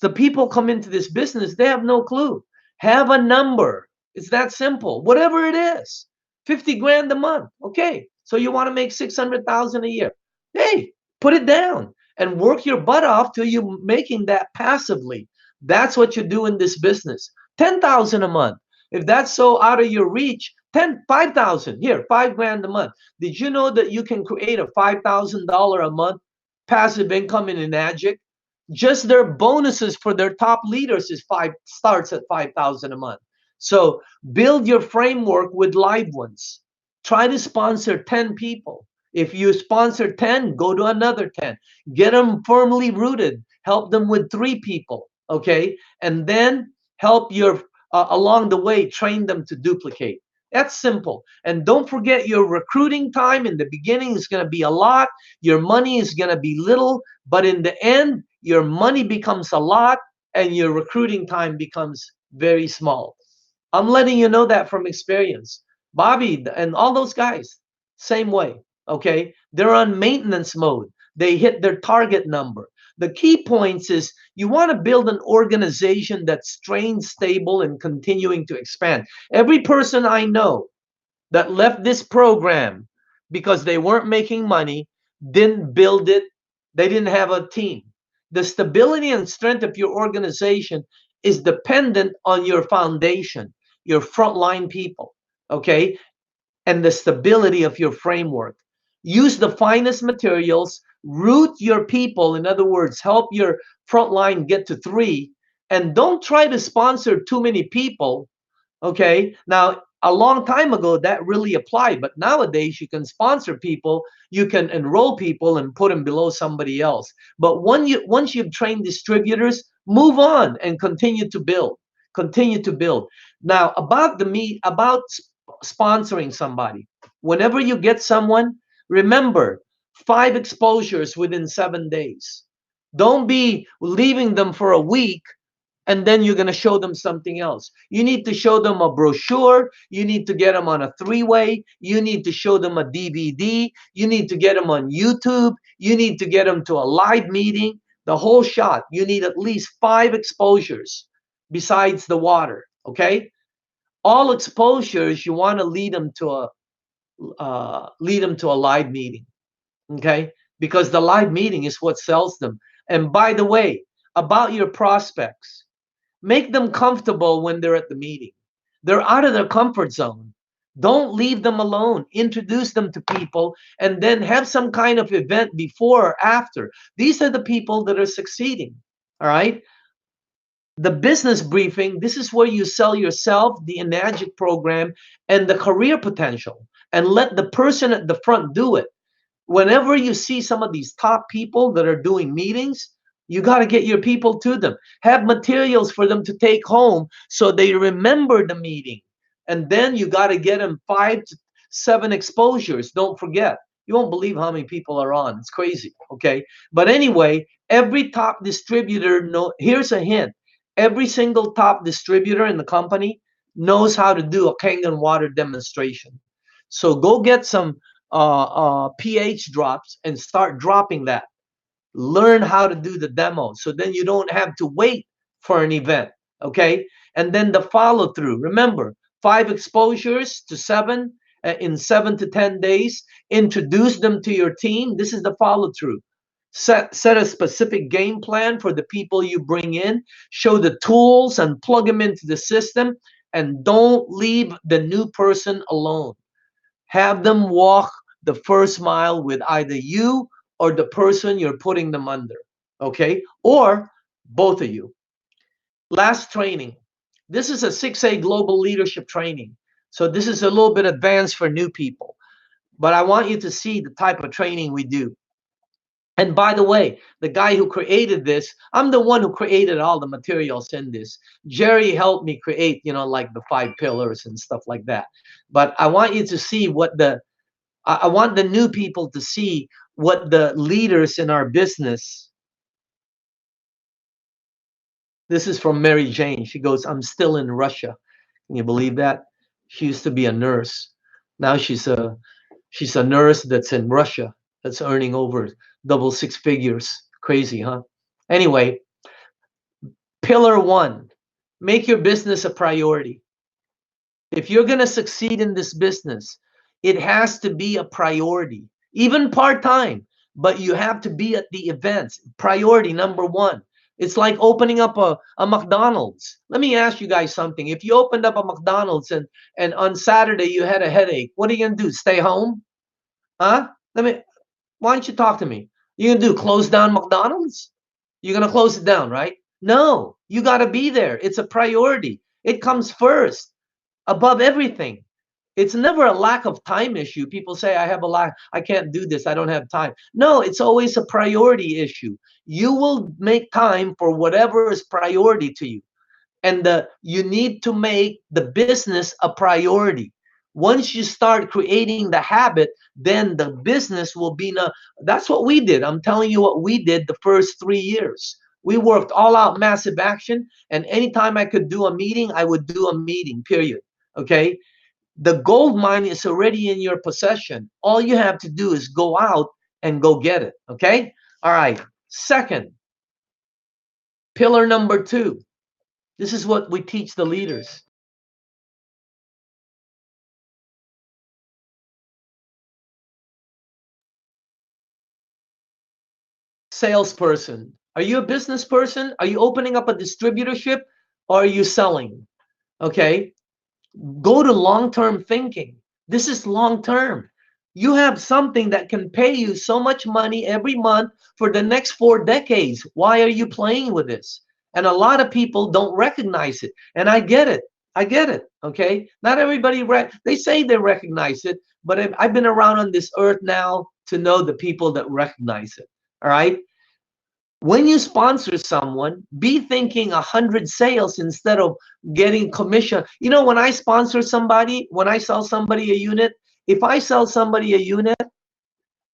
The people come into this business, they have no clue. Have a number. It's that simple. Whatever it is, 50 grand a month. Okay, So you want to make 600,000 a year. Hey, put it down and work your butt off till you're making that passively. That's what you do in this business. 10,000 a month. If that's so out of your reach, 5,000 here, 5 grand a month. Did you know that you can create a $5,000 a month passive income in Enagic? Just their bonuses for their top leaders is starts at 5,000 a month. So build your framework with live ones. Try to sponsor 10 people. If you sponsor 10, go to another 10. Get them firmly rooted. Help them with 3 people, okay? And then help your along the way, train them to duplicate. That's simple. And don't forget your recruiting time in the beginning is going to be a lot. Your money is going to be little, but in the end, your money becomes a lot and your recruiting time becomes very small. I'm letting you know that from experience. Bobby and all those guys, same way. Okay. They're on maintenance mode. They hit their target number. The key points is you want to build an organization that's trained, stable, and continuing to expand. Every person I know that left this program because they weren't making money, didn't build it, they didn't have a team. The stability and strength of your organization is dependent on your foundation, your frontline people, okay? And the stability of your framework. Use the finest materials, root your people, in other words, help your frontline get to 3, and don't try to sponsor too many people. Okay. Now, a long time ago, that really applied. But nowadays, you can sponsor people, you can enroll people and put them below somebody else. But once you've trained distributors, move on and continue to build. Continue to build. Now, about sponsoring somebody. Whenever you get someone, remember 5 exposures within 7 days. Don't be leaving them for a week and then you're going to show them something else. You need to show them a brochure. You need to get them on a 3-way. You need to show them a DVD. You need to get them on YouTube. You need to get them to a live meeting. The whole shot. You need at least 5 exposures besides the water. Okay. All exposures, you want to lead them to a live meeting. Okay. Because the live meeting is what sells them. And by the way, about your prospects, make them comfortable when they're at the meeting. They're out of their comfort zone. Don't leave them alone. Introduce them to people and then have some kind of event before or after. These are the people that are succeeding. All right. The business briefing, this is where you sell yourself, the Enagic program, and the career potential, and let the person at the front do it. Whenever you see some of these top people that are doing meetings, you got to get your people to them. Have materials for them to take home so they remember the meeting. And then you got to get them 5 to 7 exposures. Don't forget. You won't believe how many people are on. It's crazy. Okay. But anyway, every top distributor here's a hint. Every single top distributor in the company knows how to do a Kangen water demonstration. So go get some pH drops and start dropping that. Learn how to do the demo so then you don't have to wait for an event. Okay. And then the follow through. Remember, 5 exposures to 7 in 7 to 10 days. Introduce them to your team. This is the follow through. Set a specific game plan for the people you bring in. Show the tools and plug them into the system. And don't leave the new person alone. Have them walk the first mile with either you or the person you're putting them under, okay? Or both of you. Last training. This is a 6A global leadership training. So this is a little bit advanced for new people. But I want you to see the type of training we do. And by the way, the guy who created this, I'm the one who created all the materials in this. Jerry helped me create, like the 5 pillars and stuff like that. But I want you to see I want the new people to see what the leaders in our business. This is from Mary Jane. She goes, I'm still in Russia. Can you believe that? She used to be a nurse. Now she's a nurse that's in Russia that's earning over double 6 figures. Crazy, huh? Anyway, pillar 1, make your business a priority. If you're going to succeed in this business, It has to be a priority, even part-time, but you have to be at the events. Priority number one. It's like opening up a McDonald's. Let me ask you guys something. If you opened up a McDonald's and on Saturday you had a headache, what are you gonna do? Stay home? Huh? Let me Why don't you talk to me? You gonna do close down McDonald's? You're gonna close it down, right? No, you gotta be there. It's a priority. It comes first, above everything. It's never a lack of time issue. People say, I have a lack, I can't do this, I don't have time. No, it's always a priority issue. You will make time for whatever is priority to you. And you need to make the business a priority. Once you start creating the habit, then the business will be that's what we did. I'm telling you what we did the first 3 years. We worked all out massive action, and anytime I could do a meeting, I would do a meeting, period. Okay. The gold mine is already in your possession. All you have to do is go out and go get it. Okay. All right. Second, pillar number two. This is what we teach the leaders. Salesperson. Are you a business person? Are you opening up a distributorship, or are you selling? Okay. Go to long-term thinking. This is long-term. You have something that can pay you so much money every month for the next 4 decades. Why are you playing with this? And a lot of people don't recognize it. And I get it. I get it. Okay. Not everybody, they say they recognize it, but I've been around on this earth now to know the people that recognize it. All right. When you sponsor someone, be thinking 100 sales instead of getting commission. You know, when I sponsor somebody, when I sell somebody a unit, if I sell somebody a unit,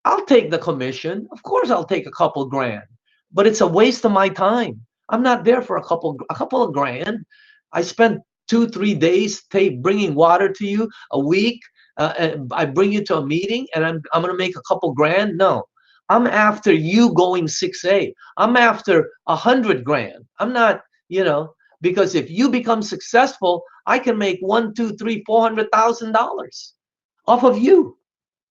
I'll take the commission. Of course, I'll take a couple grand, but it's a waste of my time. I'm not there for a couple of grand. I spent 2 3 days bringing water to you a week. And I bring you to a meeting, and I'm going to make a couple grand. No, I'm after you going 6A. I'm after 100 grand. I'm not, because if you become successful, I can make one, two, three, $400,000 off of you.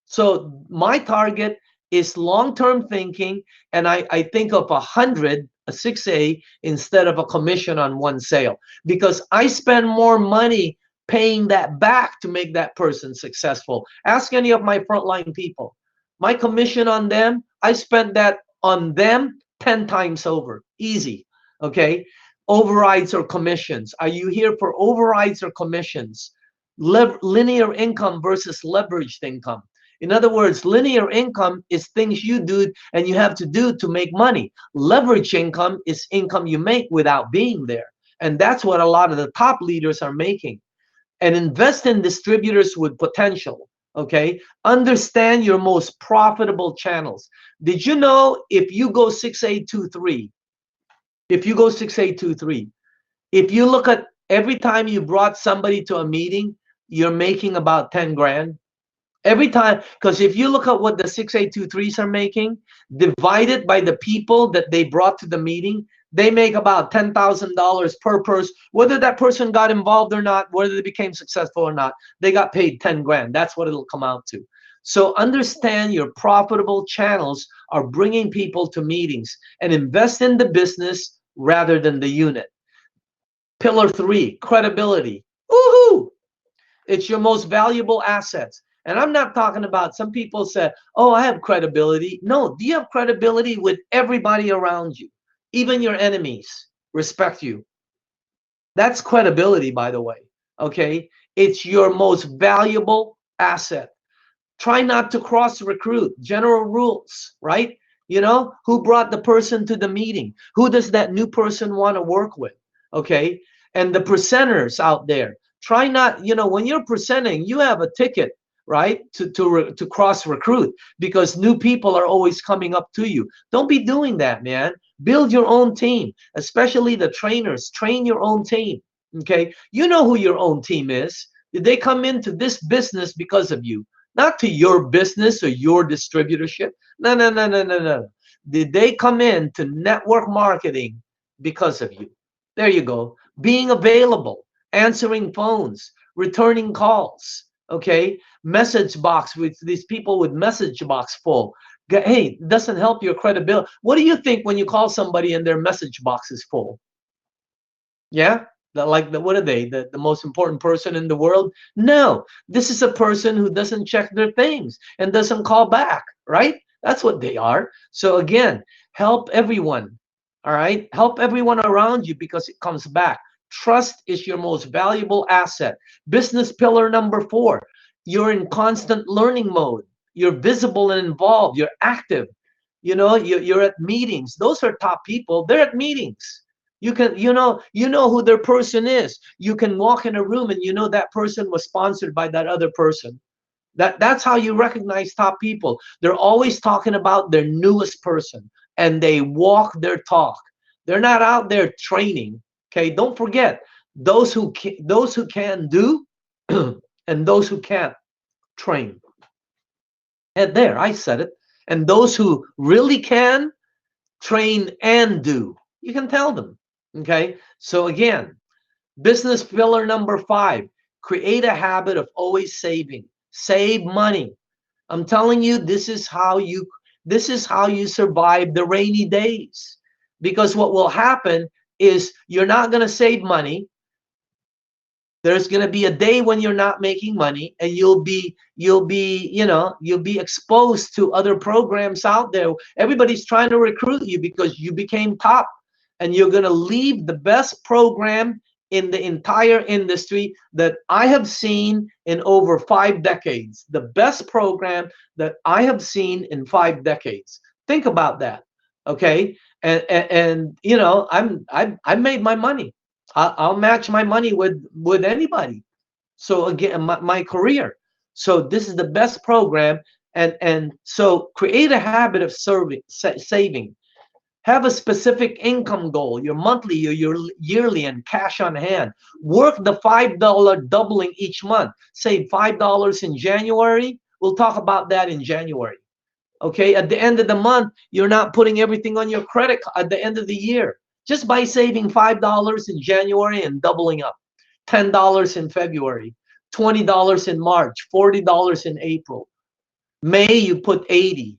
So my target is long-term thinking, and I think of 100, a 6A, instead of a commission on one sale, because I spend more money paying that back to make that person successful. Ask any of my frontline people. My commission on them, I spent that on them 10 times over. Easy. Okay. Overrides or commissions. Are you here for overrides or commissions? Linear income versus leveraged income. In other words, linear income is things you do and you have to do to make money. Leverage income is income you make without being there. And that's what a lot of the top leaders are making. And invest in distributors with potential. Okay. Understand your most profitable channels. Did you know if you go 6A23, if you look at every time you brought somebody to a meeting, you're making about 10 grand. Every time, because if you look at what the 6A23s are making, divided by the people that they brought to the meeting, they make about $10,000 per person. Whether that person got involved or not, whether they became successful or not, they got paid 10 grand. That's what it'll come out to. So understand your profitable channels are bringing people to meetings, and invest in the business rather than the unit. Pillar 3, credibility. Woohoo! It's your most valuable assets. And I'm not talking about, some people say, oh, I have credibility. No, do you have credibility with everybody around you? Even your enemies respect you. That's credibility, by the way. Okay. It's your most valuable asset. Try not to cross recruit. General rules, right? Who brought the person to the meeting? Who does that new person want to work with? Okay. And the presenters out there, try not, when you're presenting, you have a ticket, right? To cross recruit, because new people are always coming up to you. Don't be doing that, man. Build your own team, especially the trainers. Train your own team. Okay. You know who your own team is. Did they come into this business because of you? Not to your business or your distributorship. No, no, no, no, no, no. Did they come in to network marketing because of you? There you go. Being available, answering phones, returning calls. Okay, message box with these people with message box full. Hey, doesn't help your credibility. What do you think when you call somebody and their message box is full? Yeah, what are they? The most important person in the world? No, this is a person who doesn't check their things and doesn't call back, right? That's what they are. So again, help everyone. All right, help everyone around you because it comes back. Trust is your most valuable asset. Business pillar number 4, you're in constant learning mode. You're visible and involved. You're active. You're at meetings. Those are top people. They're at meetings. You know who their person is. You can walk in a room and you know that person was sponsored by that other person. That's how you recognize top people. They're always talking about their newest person and they walk their talk. They're not out there training. Okay, don't forget those who can do and those who can't train. And there, I said it. And those who really can train and do. You can tell them. Okay, so again, business pillar number 5, create a habit of always saving. Save money. I'm telling you, this is how you survive the rainy days. Because what will happen is you're not going to save money. There's going to be a day when you're not making money, and you'll be exposed to other programs out there. Everybody's trying to recruit you because you became top, and you're going to leave the best program in the entire industry that I have seen in over 5 decades. The best program that I have seen in 5 decades. Think about that. Okay? And I've made my money. I'll match my money with anybody. So again, my career. So this is the best program, and so create a habit of saving. Have a specific income goal, your monthly, your yearly, and cash on hand. Work the $5 doubling each month. Save $5 in January. We'll talk about that in January. Okay, at the end of the month, you're not putting everything on your credit at the end of the year. Just by saving $5 in January and doubling up, $10 in February, $20 in March, $40 in April. May, you put 80.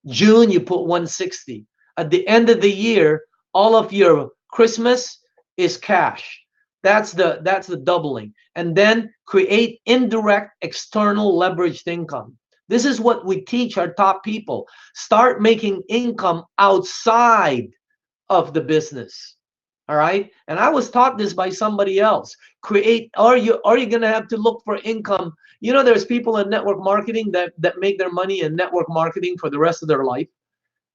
June, you put 160. At the end of the year, all of your Christmas is cash. That's the doubling. And then create indirect external leveraged income. This is what we teach our top people. Start making income outside of the business. All right. And I was taught this by somebody else. Are you going to have to look for income? There's people in network marketing that make their money in network marketing for the rest of their life.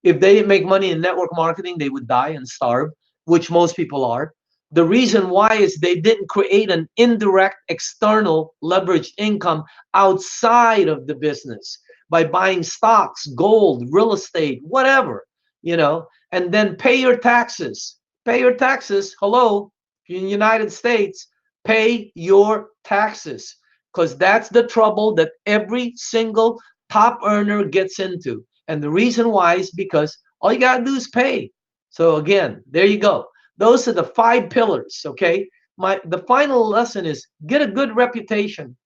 If they didn't make money in network marketing, they would die and starve, which most people are. The reason why is they didn't create an indirect external leveraged income outside of the business by buying stocks, gold, real estate, whatever, and then pay your taxes. Pay your taxes. Hello, in the United States, pay your taxes, because that's the trouble that every single top earner gets into. And the reason why is because all you got to do is pay. So again, there you go. Those are the 5 pillars, okay? The final lesson is get a good reputation.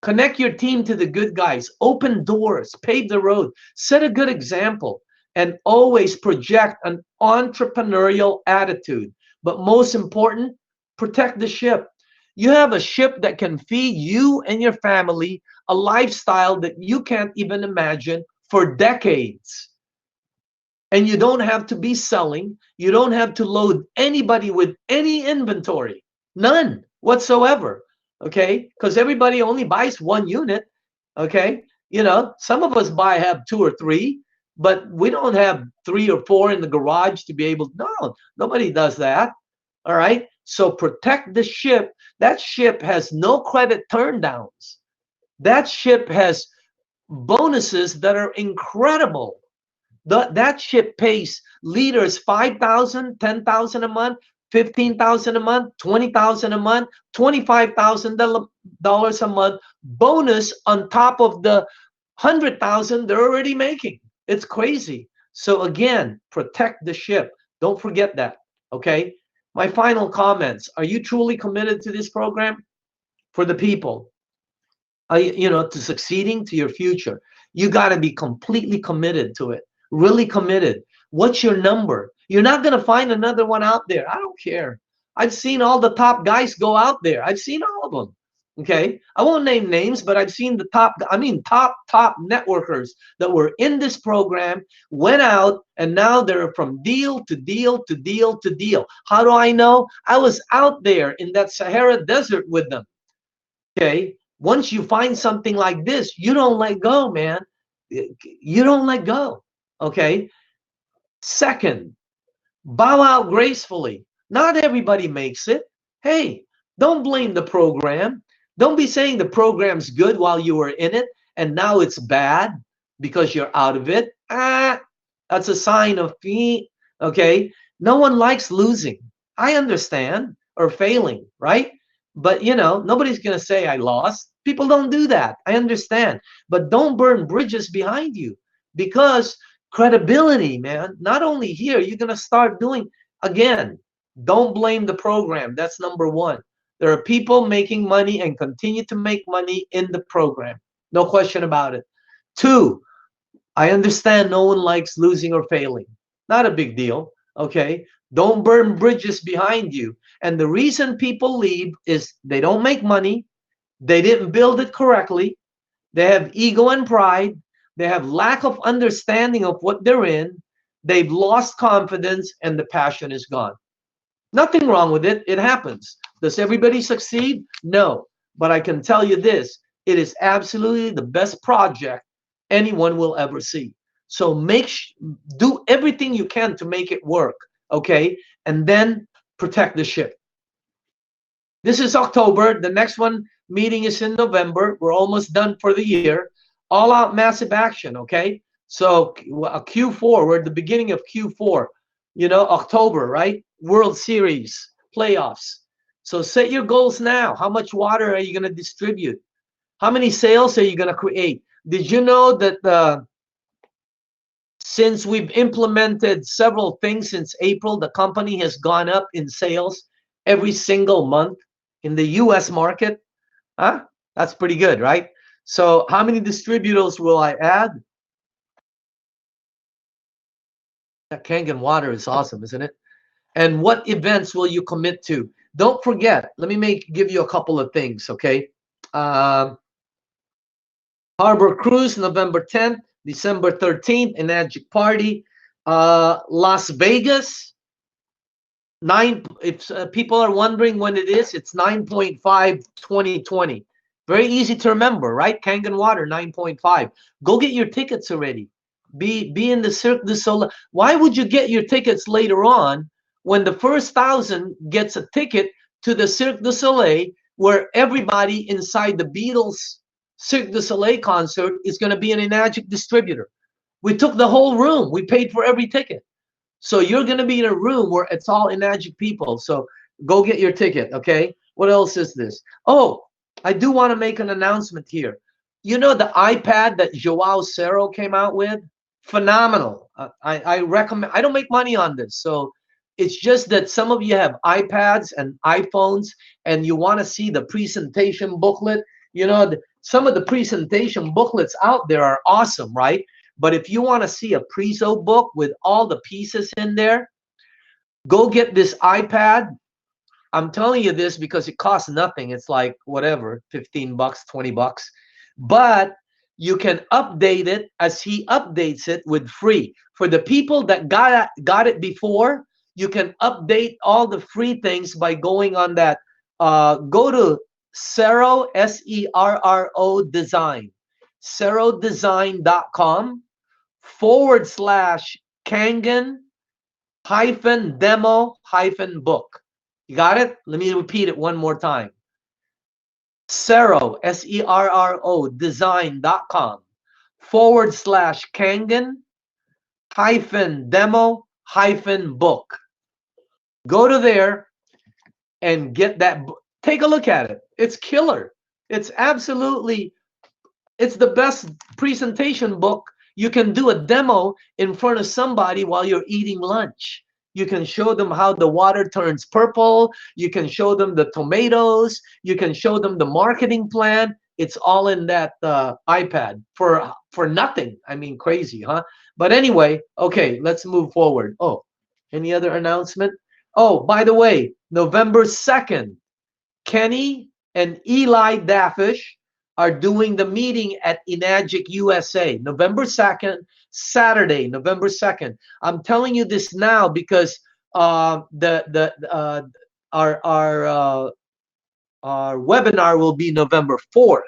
Connect your team to the good guys. Open doors, pave the road, set a good example, and always project an entrepreneurial attitude. But most important, protect the ship. You have a ship that can feed you and your family a lifestyle that you can't even imagine for decades. And you don't have to be selling. You don't have to load anybody with any inventory. None whatsoever. Okay? Because everybody only buys 1 unit. Okay? Some of us have 2 or 3, but we don't have 3 or 4 in the garage to be able. No, nobody does that. All right? So protect the ship. That ship has no credit turndowns. That ship has bonuses that are incredible. That ship pays leaders 5,000, 10,000 a month, 15,000 a month, 20,000 a month, $25,000 a month bonus on top of the 100,000 they're already making. It's crazy. So again, protect the ship. Don't forget that. Okay. My final comments. Are you truly committed to this program? For the people, to succeeding to your future. You got to be completely committed to it, really committed. What's your number? You're not going to find another one out there. I don't care. I've seen all the top guys go out there. I've seen all of them. Okay. I won't name names, but I've seen the top, I mean, top networkers that were in this program, went out, and now they're from deal to deal to deal to deal. How do I know? I was out there in that Sahara Desert with them. Okay. Once you find something like this, you don't let go, man. You don't let go. Okay. Second, bow out gracefully. Not everybody makes it. Hey, don't blame the program. Don't be saying the program's good while you were in it and now it's bad because you're out of it. That's a sign of feet. Okay. No one likes losing. I understand, or failing, right? But nobody's going to say I lost. People don't do that. I understand. But don't burn bridges behind you, because credibility, man, not only here, you're going to start doing again. Don't blame the program. That's number one. There are people making money and continue to make money in the program. No question about it. Two, I understand no one likes losing or failing. Not a big deal. Okay. Don't burn bridges behind you. And the reason people leave is they don't make money. They didn't build it correctly. They have ego and pride. They have lack of understanding of what they're in. They've lost confidence and the passion is gone. Nothing wrong with it. It happens. Does everybody succeed? No. But I can tell you this, it is absolutely the best project anyone will ever see. So do everything you can to make it work, okay? And then protect the ship. This is October. The next one meeting is in November. We're almost done for the year. All out massive action, okay? So Q4, we're at the beginning of Q4, October, right? World Series, playoffs. So set your goals now. How much water are you going to distribute? How many sales are you going to create? Did you know that since we've implemented several things since April, the company has gone up in sales every single month in the US market? Huh? That's pretty good, right? So how many distributors will I add? That Kangen water is awesome, isn't it? And what events will you commit to? Don't forget, let me give you a couple of things, okay? Harbor Cruise, November 10th, December 13th, Enagic Party. Las Vegas, if people are wondering when it is, it's 9.5 2020. Very easy to remember, right? Kangen Water, 9.5. Go get your tickets already. Be in the Cirque du Soleil. Why would you get your tickets later on when the first 1,000 gets a ticket to the Cirque du Soleil, where everybody inside the Beatles Cirque du Soleil concert is going to be an Enagic distributor? We took the whole room. We paid for every ticket. So you're going to be in a room where it's all Enagic people. So go get your ticket, okay? What else is this? Oh, I do want to make an announcement here. You know the iPad that Joao Cerro came out with? Phenomenal. I recommend. I don't make money on this, so it's just that some of you have iPads and iPhones and you want to see the presentation booklet. Some of the presentation booklets out there are awesome, right? But if you want to see a prezo book with all the pieces in there, go get this iPad. I'm telling you this because it costs nothing. It's like whatever, 15 bucks, 20 bucks. But you can update it as he updates it with free. For the people that got it before, you can update all the free things by going on that. Go to Cerro, Serro Design, serrodesign.com/Kangen demo book. You got it? Let me repeat it one more time. Serro, Serro design.com/Kangen demo book. Go to there and get that book. Take a look at it. It's killer. It's the best presentation book. You can do a demo in front of somebody while you're eating lunch. You can show them how the water turns purple. You can show them the tomatoes. You can show them the marketing plan. It's all in that iPad for nothing. I mean, crazy, huh? But anyway, okay, let's move forward. Oh, any other announcement? Oh, by the way, November 2nd, Kenny and Eli Daffish are doing the meeting at Enagic USA, November 2nd, Saturday, November 2nd. I'm telling you this now because the our our webinar will be November 4th.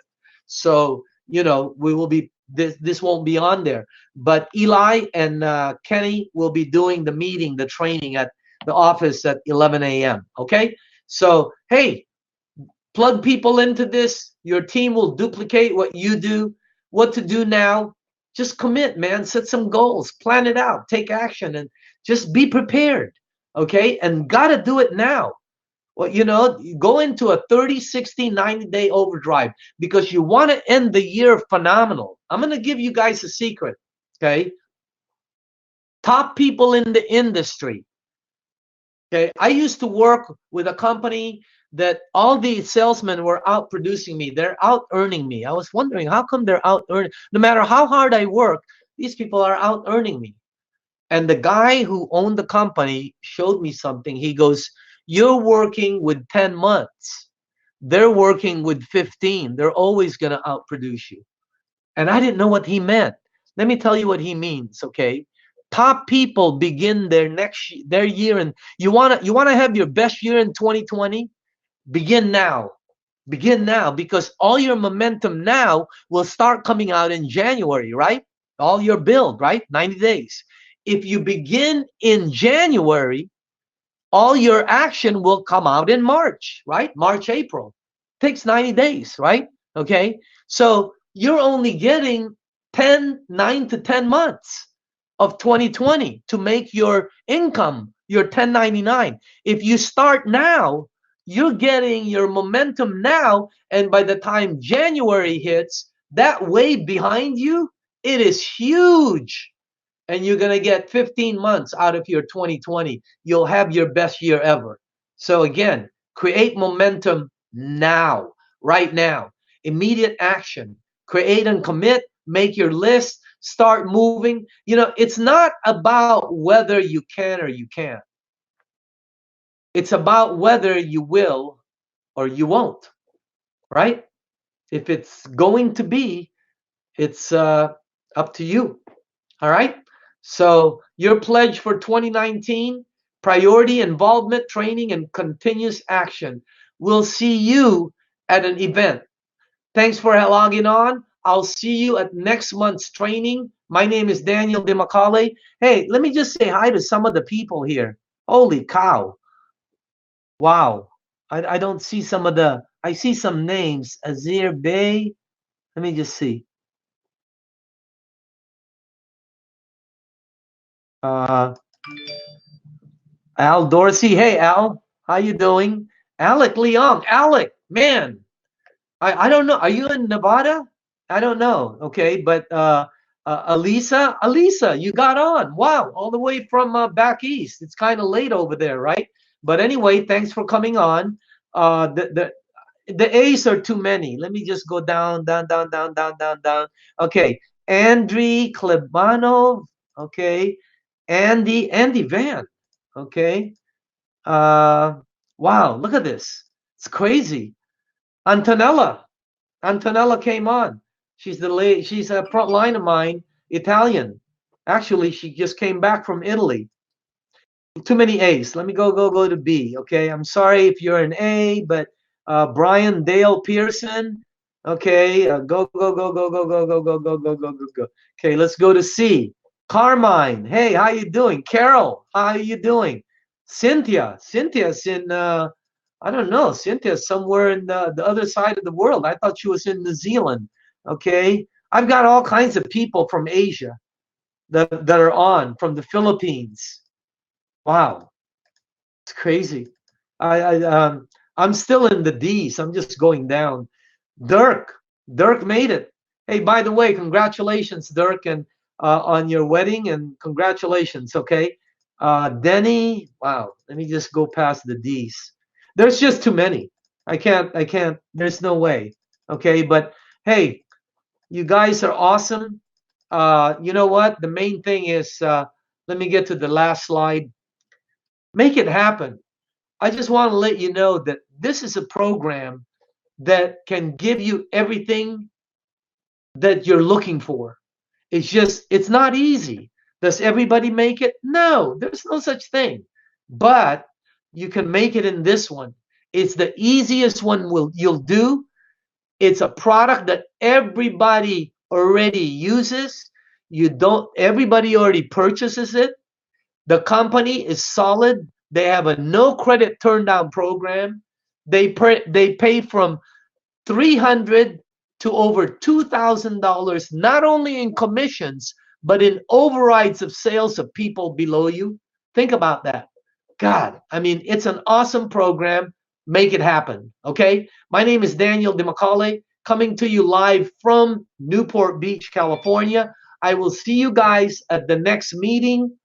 So, we will be, this won't be on there. But Eli and Kenny will be doing the meeting, the training at the office at 11 a.m. Okay? So, hey, plug people into this. Your team will duplicate what you do. What to do now? Just commit, man. Set some goals. Plan it out. Take action and just be prepared. Okay? And got to do it now. Well, go into a 30, 60, 90-day overdrive because you want to end the year phenomenal. I'm going to give you guys a secret, okay? Top people in the industry, okay? I used to work with a company that all the salesmen were out producing me. They're out earning me. I was wondering, how come they're out earning? No matter how hard I work, these people are out earning me. And the guy who owned the company showed me something. He goes, you're working with 10 months. They're working with 15. They're always going to outproduce you. And I didn't know what he meant. Let me tell you what he means, okay? Top people begin their year, and you want to have your best year in 2020? Begin now. Begin now, because all your momentum now will start coming out in January, right? All your build, right? 90 days. If you begin in January, all your action will come out in March, right? March, April. Takes 90 days, right? Okay. So you're only getting 9 to 10 months of 2020 to make your income, your 1099. If you start now, you're getting your momentum now. And by the time January hits, that wave behind you, it is huge. And you're going to get 15 months out of your 2020. You'll have your best year ever. So again, create momentum now, right now. Immediate action. Create and commit. Make your list. Start moving. It's not about whether you can or you can't. It's about whether you will or you won't, right? If it's going to be, it's up to you. All right. So your pledge for 2019, priority, involvement, training, and continuous action. We'll see you at an event. Thanks for logging on. I'll see you at next month's training. My name is Daniel Dimacale. Hey, let me just say hi to some of the people here. Holy cow. Wow. I don't see I see some names. Azir Bey. Let me just see. Uh, Al Dorsey. Hey, Al. How you doing? Alec Leong. Alec, man. I don't know. Are you in Nevada? I don't know. Okay, but Alisa, you got on. Wow, all the way from back east. It's kind of late over there, right? But anyway, thanks for coming on. The A's are too many. Let me just go down, down, down, down, down, down, down. Okay, Andriy Klebanov. Okay, Andy Van. Okay. Uh, wow, look at this. It's crazy. Antonella. Antonella came on. She's a front line of mine, Italian. Actually, she just came back from Italy. Too many A's. Let me go to B. Okay. I'm sorry if you're an A, but Brian Dale Pearson. Okay. Go. Okay, let's go to C. Carmine. Hey, how you doing? Carol, how you doing? Cynthia's in I don't know. Cynthia's somewhere in the other side of the world. I thought she was in New Zealand. Okay. I've got all kinds of people from Asia that are on, from the Philippines. Wow. It's crazy. I'm still in the D's. I'm just going down. Dirk. Dirk made it. Hey, by the way, congratulations, Dirk, and on your wedding, and congratulations. Okay. Denny. Wow. Let me just go past the D's. There's just too many. I can't. There's no way. Okay, but hey, you guys are awesome. You know what? The main thing is, let me get to the last slide. Make it happen. I just want to let you know that this is a program that can give you everything that you're looking for. It's just, it's not easy. Does everybody make it? No, there's no such thing. But you can make it in this one. It's the easiest one you'll do. It's a product that everybody already uses. You don't, everybody already purchases it. The company is solid. They have a no credit turn down program. They pay from 300 to over $2,000, not only in commissions, but in overrides of sales of people below you. Think about that. God, I mean, it's an awesome program. Make it happen. Okay. My name is Daniel Dimacale, coming to you live from Newport Beach, California. I will see you guys at the next meeting.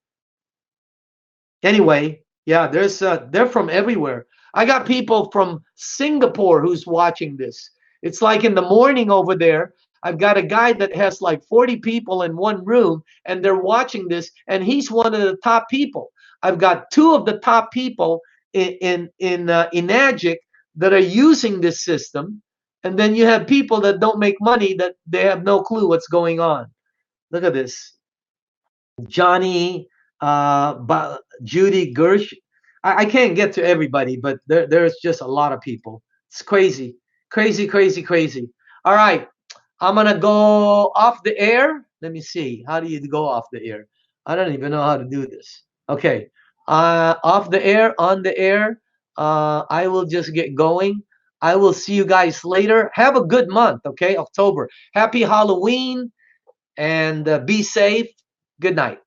Anyway, yeah, they're from everywhere. I got people from Singapore who's watching this. It's like in the morning over there. I've got a guy that has like 40 people in one room and they're watching this and he's one of the top people. I've got two of the top people in Enagic that are using this system, and then you have people that don't make money that they have no clue what's going on. Look at this. Johnny, Judy Gersh. I can't get to everybody, but there's just a lot of people. It's crazy, crazy, crazy, crazy. All right, I'm gonna go off the air. Let me see. How do you go off the air? I don't even know how to do this. Okay, off the air, on the air. I will just get going. I will see you guys later. Have a good month, okay? October. Happy Halloween and be safe. Good night.